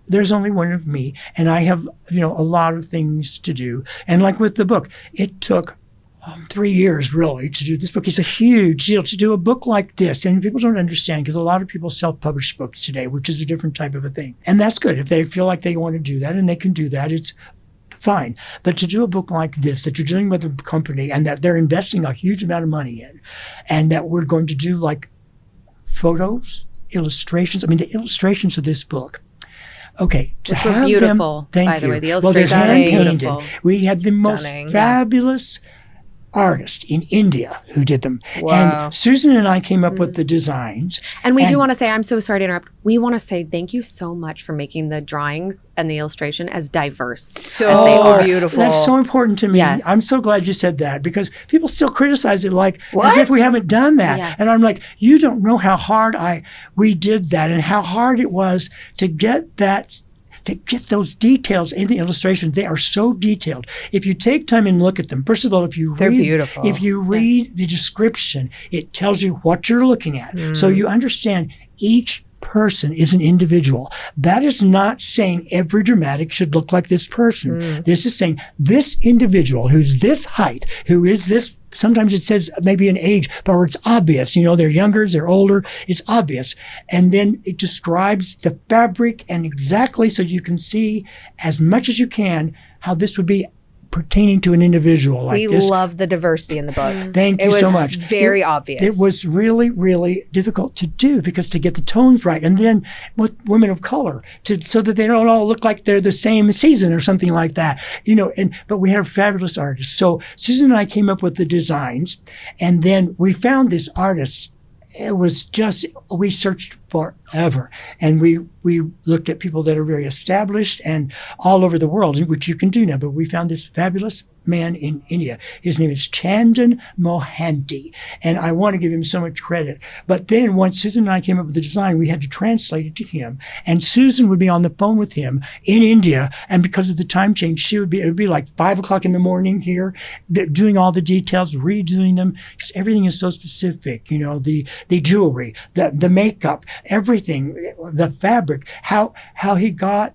there's only one of me, and I have, a lot of things to do. And like with the book, it took 3 years really to do this book. It's a huge deal to do a book like this. And people don't understand, because a lot of people self-publish books today, which is a different type of a thing. And that's good. If they feel like they want to do that and they can do that, it's fine. But to do a book like this, that you're dealing with a company and that they're investing a huge amount of money in, and that we're going to do like photos, illustrations. I mean, the illustrations of this book. Okay. Which were beautiful, by the way. The illustrations are hand-painted. beautiful. We had the most fabulous artist in India who did them. Wow. And Susan and I came up with the designs. And we do want to say, I'm so sorry to interrupt. We want to say thank you so much for making the drawings and the illustration as diverse as they are. Beautiful. That's so important to me. Yes. I'm so glad you said that, because people still criticize it like as if we haven't done that. Yes. And I'm like, you don't know how hard we did that, and how hard it was to get that, to get those details in the illustrations. They are so detailed. If you take time and look at them, first of all, if you read the description, it tells you what you're looking at. So you understand each person is an individual. That is not saying every dramatic should look like this person. This is saying this individual who's this height, who is this. Sometimes it says maybe an age, but it's obvious. They're younger, they're older. It's obvious. And then it describes the fabric, and exactly so you can see as much as you can how this would be pertaining to an individual like this. We love the diversity in the book. Thank you so much. It was very obvious. It was really, really difficult to do, because to get the tones right, and then with women of color, so that they don't all look like they're the same season or something like that, but we have fabulous artists. So Susan and I came up with the designs, and then we found this artist. It was just, we searched forever, and we looked at people that are very established and all over the world, which you can do now, but we found this fabulous man in India. His name is Chandan Mohanty, and I want to give him so much credit. But then once Susan and I came up with the design, we had to translate it to him, and Susan would be on the phone with him in India, and because of the time change, it would be like 5 o'clock in the morning here, doing all the details, redoing them, because everything is so specific. The jewelry, the makeup, everything, the fabric, how he got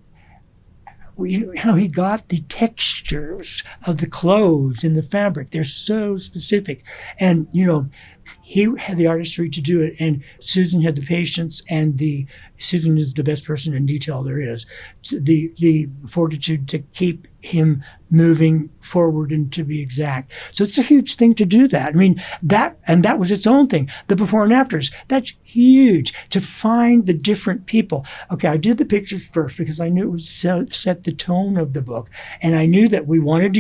the textures of the clothes and the fabric. They're so specific. And, he had the artistry to do it, and Susan had the patience, and Susan is the best person in detail there is. The fortitude to keep him moving forward and to be exact. So it's a huge thing to do that. I mean, that was its own thing. The before and afters, that's huge to find the different people. Okay, I did the pictures first because I knew it was set the tone of the book. And I knew that we wanted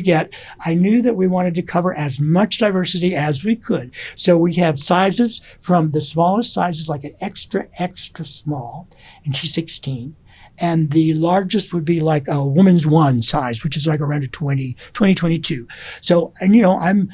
to cover as much diversity as we could. So we have sizes from the smallest sizes, like an extra, extra small, and she's 16. And the largest would be like a woman's one size, which is like around a 22. So, and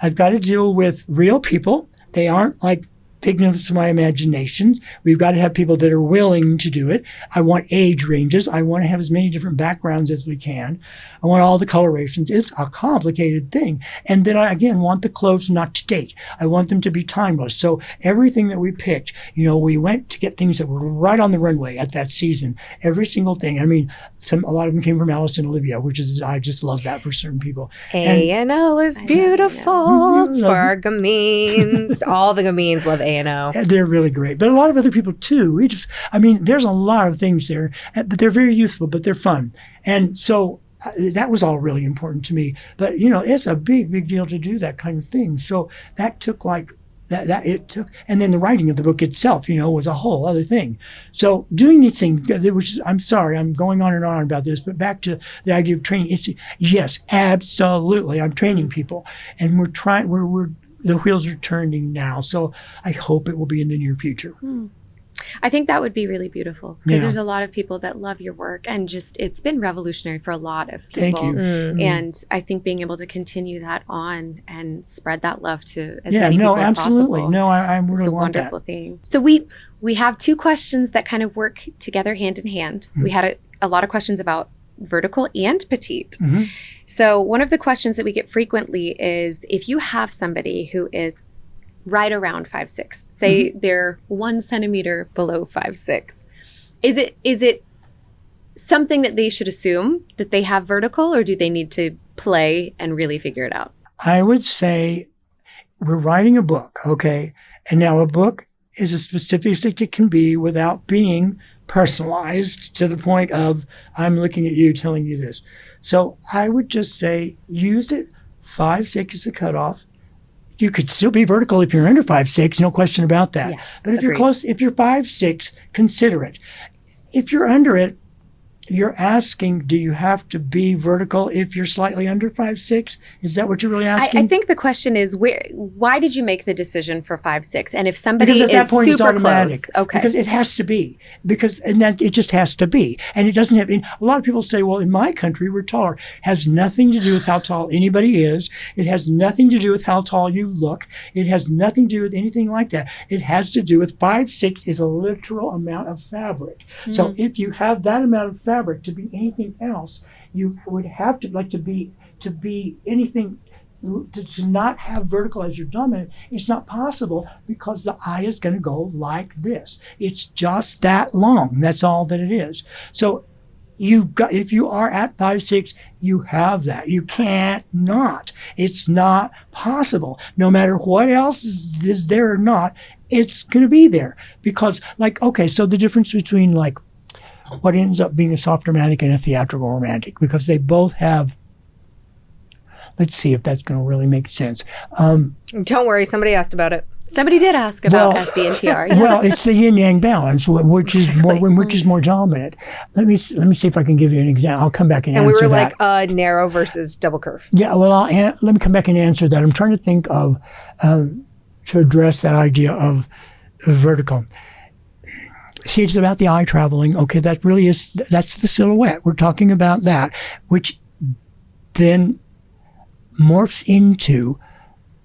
I've got to deal with real people. They aren't like figments of my imagination. We've got to have people that are willing to do it. I want age ranges. I want to have as many different backgrounds as we can. I want all the colorations. It's a complicated thing. And then I, again, want the clothes not to date. I want them to be timeless. So everything that we picked, we went to get things that were right on the runway at that season. Every single thing. I mean, a lot of them came from Alice and Olivia, I just love that for certain people. A&O is beautiful. It's for our gamines. All the gamines love A&O. They're really great. But a lot of other people too. There's a lot of things there, but they're very youthful, but they're fun. And so that was all really important to me. But, it's a big, big deal to do that kind of thing. So that took and then the writing of the book itself, was a whole other thing. So doing these things, I'm sorry, I'm going on and on about this, but back to the idea of training. Yes, absolutely. I'm training people, and the wheels are turning now. So I hope it will be in the near future. I think that would be really beautiful because there's a lot of people that love your work, and it's been revolutionary for a lot of people. Thank you. Mm-hmm. And I think being able to continue that on and spread that love to as many people as absolutely. possible. No, I really it's a want that. wonderful thing. So we have two questions that kind of work together hand in hand. Mm-hmm. We had a lot of questions about vertical and petite. Mm-hmm. So one of the questions that we get frequently is if you have somebody who is right around 5'6", say they're 1 centimeter below 5'6", is it something that they should assume that they have vertical, or do they need to play and really figure it out? I would say we're writing a book, okay? And now a book is as specific as it can be without being personalized to the point of I'm looking at you telling you this. So I would just say use it. 5'6" is the cutoff. You could still be vertical if you're under 5'6", no question about that. Yes, but if agreed. you're close, if you're 5'6", consider it. If you're under it, you're asking, do you have to be vertical if you're slightly under 5'6"? Is that what you're really asking? I think the question is, why did you make the decision for 5'6"? And if somebody because at that is point super it's automatic. close, okay. Because it has to be. And that it just has to be. And it doesn't have, a lot of people say, well, in my country, we're taller. It has nothing to do with how tall anybody is. It has nothing to do with how tall you look. It has nothing to do with anything like that. It has to do with 5'6" is a literal amount of fabric. Mm. So if you have that amount of fabric to be anything else, you would have to to be anything, to not have vertical as your dominant. It's not possible because the eye is going to go like this. It's just that long. That's all that it is. So if you are at 5'6", you have that. You can't not. It's not possible. No matter what else is there or not, it's going to be there. Because so the difference between what ends up being a soft romantic and a theatrical romantic, because they both have, let's see if that's going to really make sense. Don't worry, somebody asked about it. Somebody did ask about SD and TR. Yes. Well, it's the yin-yang balance, which is more dominant. Let me see if I can give you an example. I'll come back and answer that. And we were narrow versus double curve. Yeah, well, let me come back and answer that. I'm trying to think of, to address that idea of vertical. See, it's about the eye traveling. Okay, that's the silhouette. We're talking about that, which then morphs into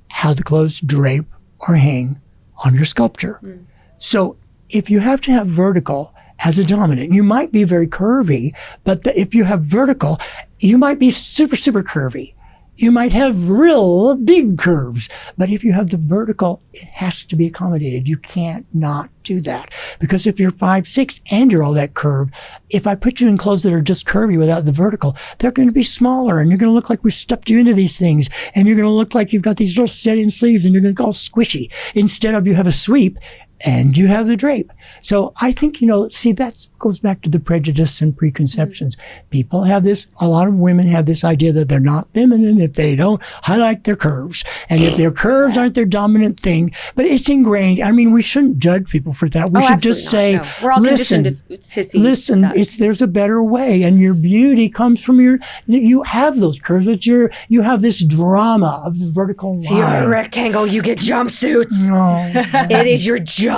how the clothes drape or hang on your sculpture. Mm. So if you have to have vertical as a dominant, you might be very curvy, but if you have vertical, you might be super, super curvy. you might have real big curves. But if you have the vertical, it has to be accommodated. You can't not do that. Because if you're 5'6" and you're all that curved, if I put you in clothes that are just curvy without the vertical, they're going to be smaller and you're going to look like we stuffed you into these things. And you're going to look like you've got these little set-in sleeves and you're going to go all squishy. Instead of you have a sweep and you have the drape. So I think, see, that goes back to the prejudice and preconceptions. People have this, a lot of women have this idea that they're not feminine if they don't highlight their curves. And if their curves aren't their dominant thing, but it's ingrained. I mean, we shouldn't judge people for that. We should just say, no. We're all conditioned to see that. There's a better way. And your beauty comes from you have those curves, but you have this drama of the vertical line. If you're a rectangle, you get jumpsuits. No. It is your job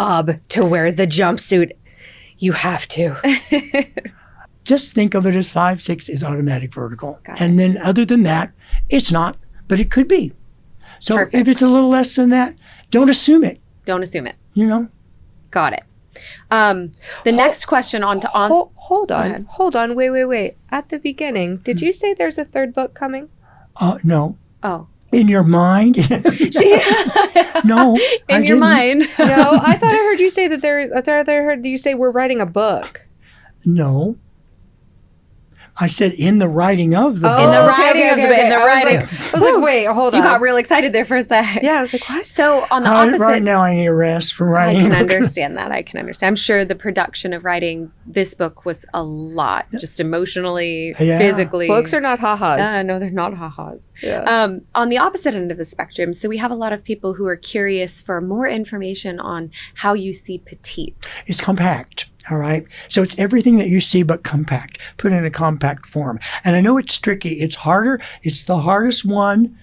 to wear the jumpsuit. You have to. Just think of it as 5'6" is automatic vertical. And then other than that, it's not, but it could be. So Perfect. If it's a little less than that, don't assume it. Don't assume it. Got it. The next question on. Hold on. Wait. At the beginning, did you say there's a third book coming? No. Oh. In your mind? No. In your mind. No, I thought I heard you say that I thought I heard you say we're writing a book. No. I said in the writing of the book. In the writing of the book. In the writing. I was like, wait, hold on. You got real excited there for a sec. Yeah, I was like, what? So on the opposite. Right now I need a rest from writing. I can understand that. I'm sure the production of writing this book was a lot, just emotionally, physically. Books are not ha-has. No, they're not ha-has. Yeah. On the opposite end of the spectrum, so we have a lot of people who are curious for more information on how you see petite. It's compact. All right. So it's everything that you see, but compact, put in a compact form. And I know it's tricky. It's harder. It's the hardest one.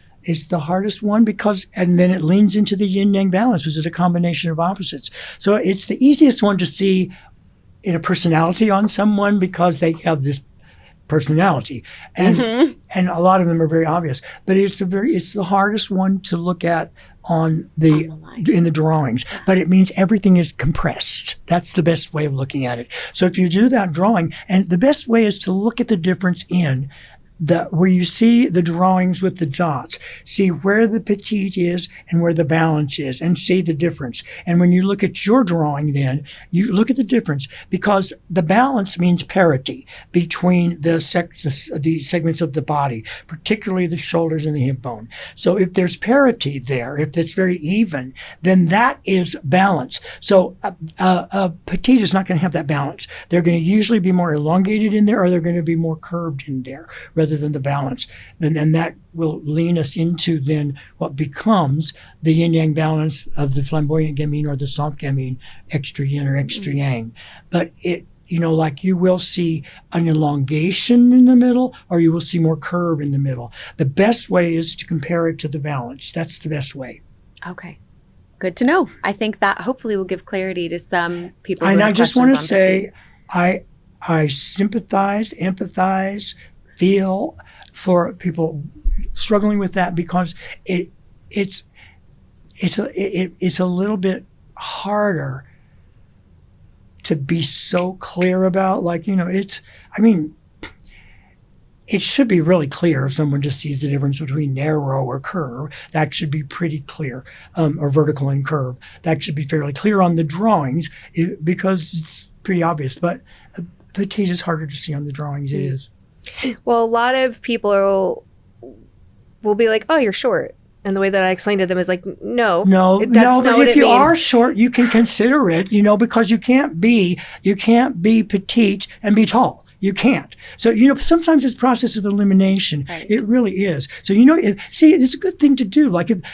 Because, and then it leans into the yin yang balance, which is a combination of opposites. So it's the easiest one to see in a personality on someone because they have this personality. And, and a lot of them are very obvious, but it's the hardest one to look at in the drawings, but it means everything is compressed. That's the best way of looking at it. So if you do that drawing, and the best way is to look at the difference in where you see the drawings with the dots, see where the petite is and where the balance is, and see the difference. And when you look at your drawing, then you look at the difference, because the balance means parity between the segments of the body, particularly the shoulders and the hip bone. So if there's parity there, if it's very even, then that is balance. So a petite is not going to have that balance. They're going to usually be more elongated in there, or they're going to be more curved in there, rather than the balance. And that will lean us into then what becomes the yin-yang balance of the flamboyant gamine or the soft gamine, extra yin or extra yang. But like you will see an elongation in the middle, or you will see more curve in the middle. The best way is to compare it to the balance. That's the best way. Okay. Good to know. I think that hopefully will give clarity to some people. And I just want to say, I sympathize, empathize, feel for people struggling with that, because it's a little bit harder to be so clear about. It should be really clear if someone just sees the difference between narrow or curve. That should be pretty clear, or vertical and curve. That should be fairly clear on the drawings, because it's pretty obvious. But petite is harder to see on the drawings. It is. Well, a lot of people will be like, "Oh, you're short," and the way that I explained to them is like, "No, but if you are short, you can consider it, because you can't be petite and be tall. You can't. So, sometimes it's a process of elimination. Right. It really is. So, it's a good thing to do.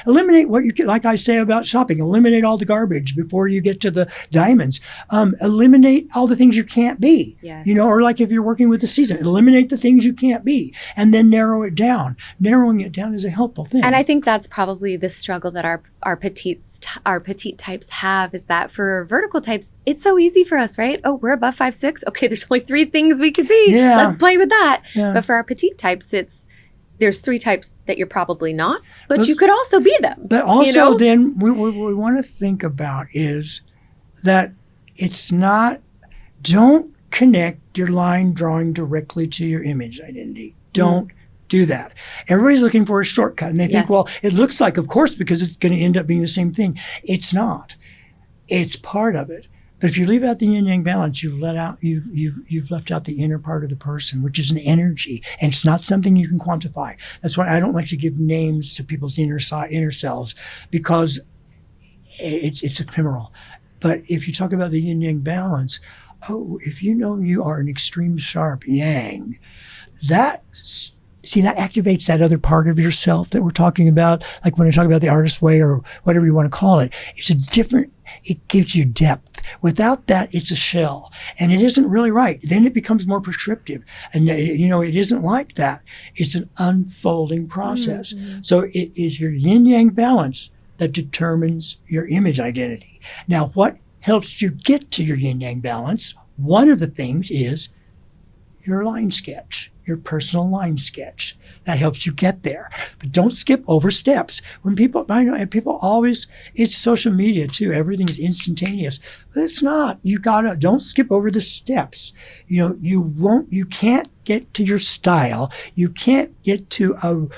Eliminate what like I say about shopping, eliminate all the garbage before you get to the diamonds. Eliminate all the things you can't be. Yes. Or like if you're working with the season, eliminate the things you can't be, and then narrow it down. Narrowing it down is a helpful thing. And I think that's probably the struggle that our petite types have, is that for vertical types, it's so easy for us, right? Oh, we're above 5'6". Okay, there's only 3 things we could be. Yeah. Let's play with that. Yeah. But for our petite types, there's 3 types that you're probably not, but you could also be them. But also then what we want to think about is that it's not, don't connect your line drawing directly to your image identity. Don't do that. Everybody's looking for a shortcut, and they think, Yes. well, it looks like, of course, because it's going to end up being the same thing. It's not. It's part of it. But if you leave out the yin yang balance, you've left out the inner part of the person, which is an energy, and it's not something you can quantify. That's why I don't like to give names to people's inner selves, because it's ephemeral. But if you talk about the yin yang balance, if you know you are an extreme sharp yang, that activates that other part of yourself that we're talking about. Like when I talk about the artist way or whatever you want to call it, it gives you depth. Without that, it's a shell, and it isn't really right. Then it becomes more prescriptive, and it isn't like that. It's an unfolding process. Mm-hmm. So it is your yin yang balance that determines your image identity. Now, what helps you get to your yin yang balance? One of the things is your line sketch, your personal line sketch. That helps you get there. But don't skip over steps. I know people always, it's social media too. Everything's instantaneous. But it's not. Don't skip over the steps. You can't get to your style. You can't get to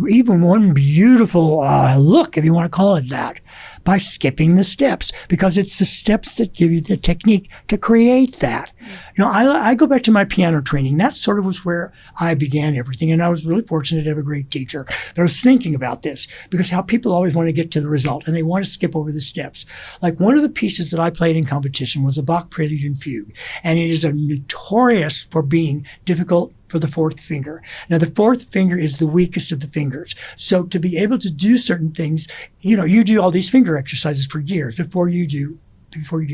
even one beautiful look, if you want to call it that, by skipping the steps, because it's the steps that give you the technique to create that. I go back to my piano training. That sort of was where I began everything, and I was really fortunate to have a great teacher. But I was thinking about this, because how people always want to get to the result, and they want to skip over the steps. Like one of the pieces that I played in competition was a Bach Prelude and Fugue, and it is notorious for being difficult for the fourth finger. Now, the fourth finger is the weakest of the fingers. So to be able to do certain things, you do all these finger exercises for years before you do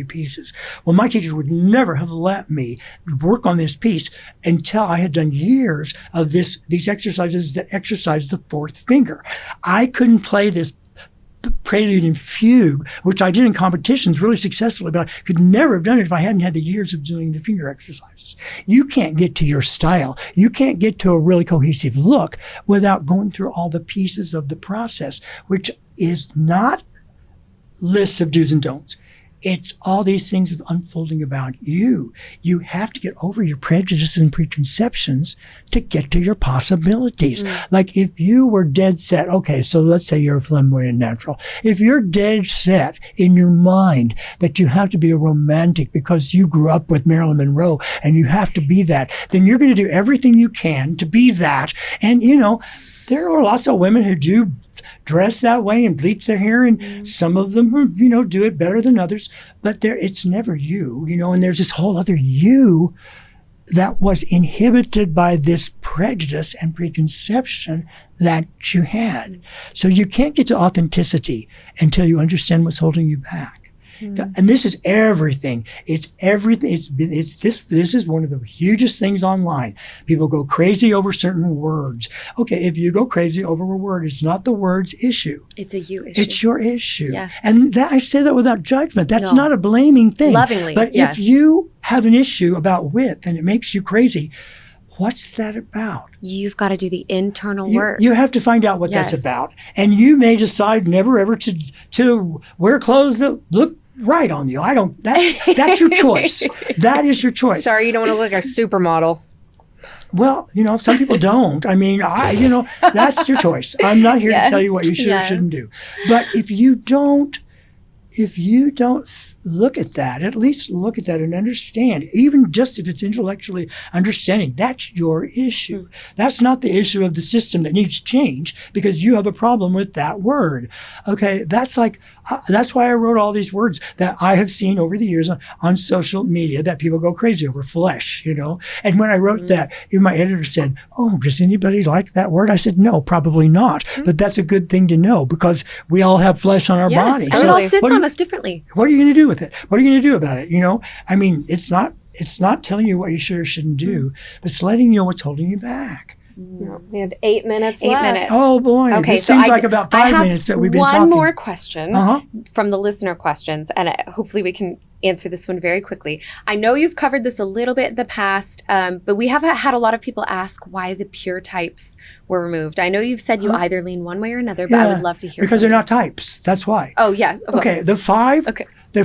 pieces. Well, my teacher would never have let me work on this piece until I had done years of these exercises that exercise the fourth finger. I couldn't play this Prelude and Fugue, which I did in competitions really successfully, but I could never have done it if I hadn't had the years of doing the finger exercises. You can't get to your style. You can't get to a really cohesive look without going through all the pieces of the process, which is not lists of do's and don'ts. It's all these things of unfolding about you. You have to get over your prejudices and preconceptions to get to your possibilities. Like if you were dead set, okay, so let's say you're a flamboyant natural. If you're dead set in your mind that you have to be a romantic because you grew up with Marilyn Monroe and you have to be that, then you're going to do everything you can to be that. And, there are lots of women who do dress that way and bleach their hair, and some of them, do it better than others, but it's never you, and there's this whole other you that was inhibited by this prejudice and preconception that you had. So you can't get to authenticity until you understand what's holding you back. And this is everything. It's everything. This is one of the hugest things online. People go crazy over certain words. Okay, if you go crazy over a word, it's not the word's issue. It's a you issue. It's your issue. Yes. And I say that without judgment. That's not a blaming thing. Lovingly, but yes. if you have an issue about width and it makes you crazy, what's that about? You've got to do the internal work. You have to find out what that's about. And you may decide never ever to wear clothes that look right on you. That's your choice. That is your choice. Sorry, you don't want to look like a supermodel. Well, some people don't. I mean, that's your choice. I'm not here to tell you what you should or shouldn't do. But if you don't look at that, at least look at that and understand, even just if it's intellectually understanding, that's your issue. That's not the issue of the system that needs change because you have a problem with that word. Okay, that's why I wrote all these words that I have seen over the years on social media that people go crazy over, flesh, And when I wrote that, my editor said, "Oh, does anybody like that word?" I said, "No, probably not." But that's a good thing to know because we all have flesh on our bodies. And it all sits on us differently. What are you going to do with it? What are you going to do about it? I mean, it's not telling you what you should or shouldn't do, but it's letting you know what's holding you back. We have 8 minutes left. 8 minutes. Oh boy. Okay, it seems like about 5 minutes that we've been talking. One more question from the listener questions, and hopefully we can answer this one very quickly. I know you've covered this a little bit in the past, but we have had a lot of people ask why the pure types were removed. I know you've said you either lean one way or another, but I would love to hear because they're not types. That's why. Oh, yes. Okay, the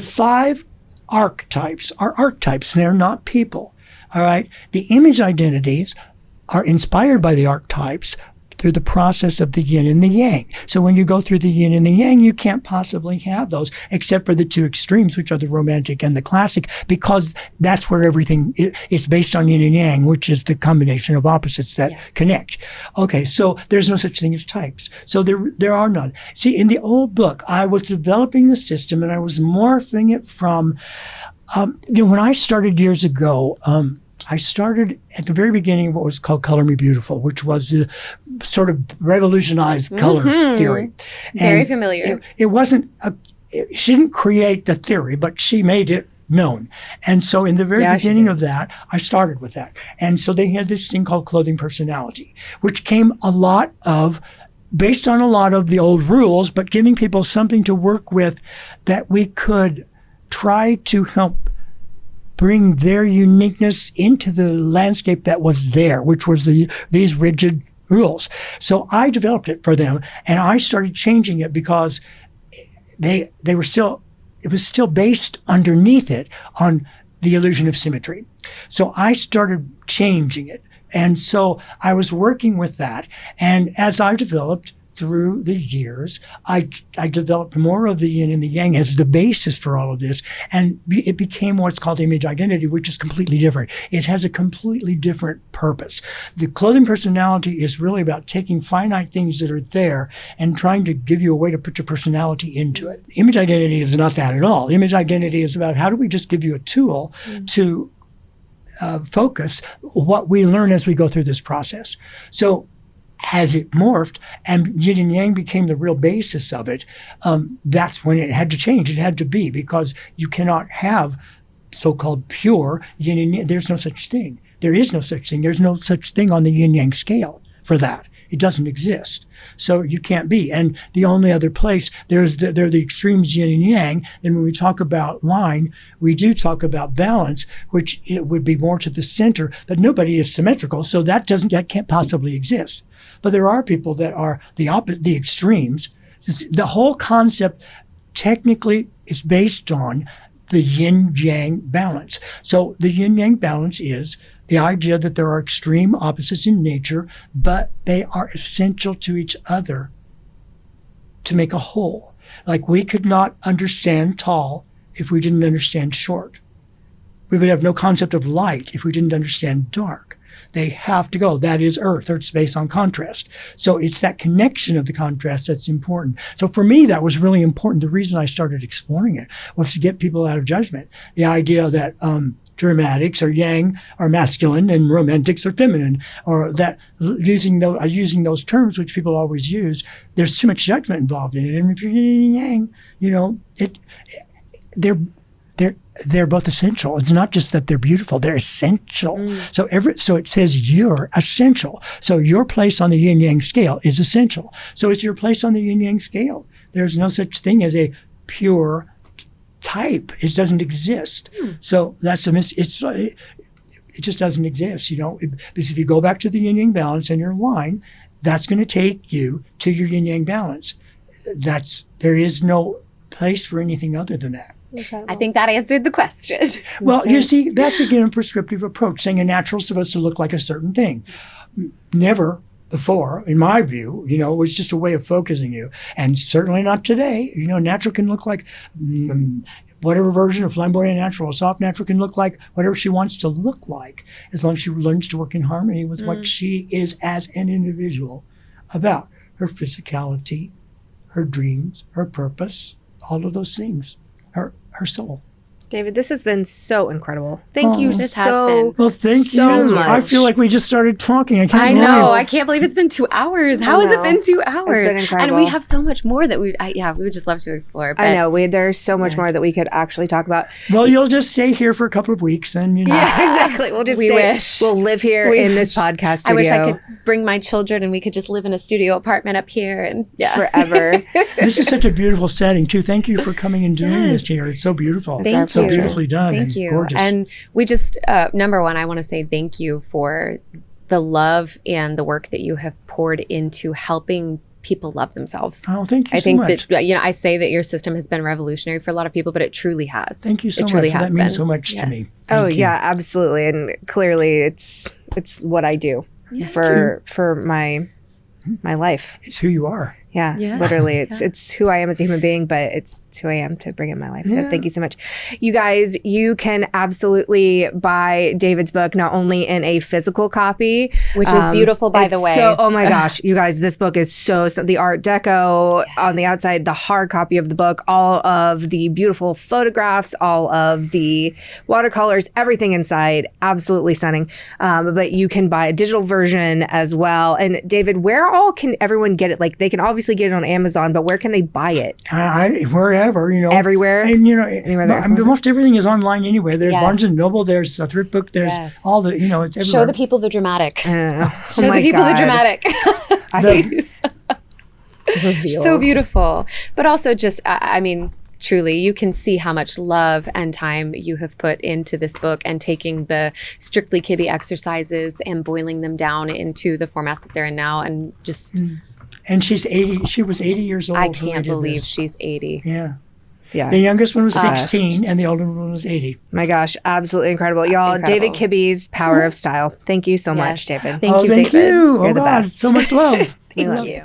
five archetypes are archetypes. They're not people. All right? The image identities are inspired by the archetypes through the process of the yin and the yang. So when you go through the yin and the yang, you can't possibly have those except for the two extremes, which are the romantic and the classic, because that's where everything is based on yin and yang, which is the combination of opposites that connect. Okay, so there's no such thing as types. So there are none. See, in the old book, I was developing the system and I was morphing it from, when I started years ago, I started at the very beginning what was called Color Me Beautiful, which was the sort of revolutionized color theory. Very familiar. It wasn't, she didn't create the theory, but she made it known. And so in the very beginning of that, I started with that. And so they had this thing called clothing personality, which came based on a lot of the old rules, but giving people something to work with that we could try to help bring their uniqueness into the landscape that was there, which was these rigid rules. So I developed it for them, and I started changing it because it was still based underneath it on the illusion of symmetry. So I started changing it. And so I was working with that. And as I developed through the years, I developed more of the yin and the yang as the basis for all of this. And it became what's called image identity, which is completely different. It has a completely different purpose. The clothing personality is really about taking finite things that are there and trying to give you a way to put your personality into it. Image identity is not that at all. Image identity is about how do we just give you a tool to focus what we learn as we go through this process. So as it morphed and yin and yang became the real basis of it, that's when it had to change. It had to be, because you cannot have so-called pure yin and yang. There's no such thing. There is no such thing. There's no such thing on the yin-yang scale for that. It doesn't exist. So you can't be. And the only other place, there are the extremes yin and yang. And when we talk about line, we do talk about balance, which it would be more to the center, but nobody is symmetrical. So that can't possibly exist. But there are people that are the extremes. The whole concept technically is based on the yin-yang balance. So the yin-yang balance is the idea that there are extreme opposites in nature, but they are essential to each other to make a whole. Like we could not understand tall if we didn't understand short. We would have no concept of light if we didn't understand dark. They have to go. That is Earth. Earth's based on contrast. So it's that connection of the contrast that's important. So for me, that was really important. The reason I started exploring it was to get people out of judgment. The idea that dramatics are yang are masculine and romantics are feminine, or that using those terms, which people always use, there's too much judgment involved in it. And if you're yin and yang, they're both essential. It's not just that they're beautiful, they're essential. So it says you're essential. So your place on the yin-yang scale is essential. So it's your place on the yin-yang scale. There's no such thing as a pure type. It doesn't exist. So that's it just doesn't exist, because if you go back to the yin-yang balance and your line, that's going to take you to your yin-yang balance. There is no place for anything other than that. Incredible. I think that answered the question. Well, you see, that's again a prescriptive approach, saying a natural is supposed to look like a certain thing. Never before, in my view, it was just a way of focusing you. And certainly not today. Natural can look like whatever version of flamboyant natural, a soft natural can look like whatever she wants to look like, as long as she learns to work in harmony with what she is as an individual about her physicality, her dreams, her purpose, all of those things. Her soul. David, this has been so incredible. Thank you This has so been. Well, thank so you. much. I feel like we just started talking. I I know. I can't believe it's been 2 hours. How has it been 2 hours? It's been incredible. And we have so much more that we would just love to explore. But I know. There's so much more that we could actually talk about. Well, you'll just stay here for a couple of weeks and, Yeah, exactly. We'll just We wish. We'll live here in this podcast studio. I wish I could bring my children and we could just live in a studio apartment up here and forever. This is such a beautiful setting, too. Thank you for coming and doing this here. It's so beautiful. Thank so you. beautifully done. Thank you. Gorgeous. And we just, number one, I want to say thank you for the love and the work that you have poured into helping people love themselves. Oh, thank you I so think much. that, I say that your system has been revolutionary for a lot of people, but it truly has. Thank you so It truly much. has That means been. so much to me. Yes. Thank you. Yeah, absolutely. And clearly it's what I do. for my life. It's who you are. Yeah, Yeah. literally. It's who I am as a human being, but it's who I am to bring in my life. So thank you so much. You guys, you can absolutely buy David's book, not only in a physical copy. Which is beautiful, by the way. So, oh my gosh, you guys, this book is the Art Deco on the outside, the hard copy of the book, all of the beautiful photographs, all of the watercolors, everything inside, absolutely stunning. But you can buy a digital version as well. And David, where all can everyone get it? Like, they can obviously get it on Amazon, but where can they buy it? Wherever, Everywhere? And, Anywhere there. most everything is online anyway. There's Yes. Barnes & Noble, there's a thrift book, there's all the, it's everywhere. Show the people the dramatic. Oh Show my the people the God. dramatic. Reveals. So beautiful. But also just, truly, you can see how much love and time you have put into this book and taking the strictly Kibbe exercises and boiling them down into the format that they're in now. And just... And she's 80. She was 80 years old. I when can't we did believe this. she's 80. Yeah. Yeah. The youngest one was 16 and the older one was 80. My gosh, absolutely incredible. Y'all, Incredible. David Kibbe's Power of Style. Thank you so much, David. Thank you, Thank David. you. You're Oh, the God, best. so much love. Thank you.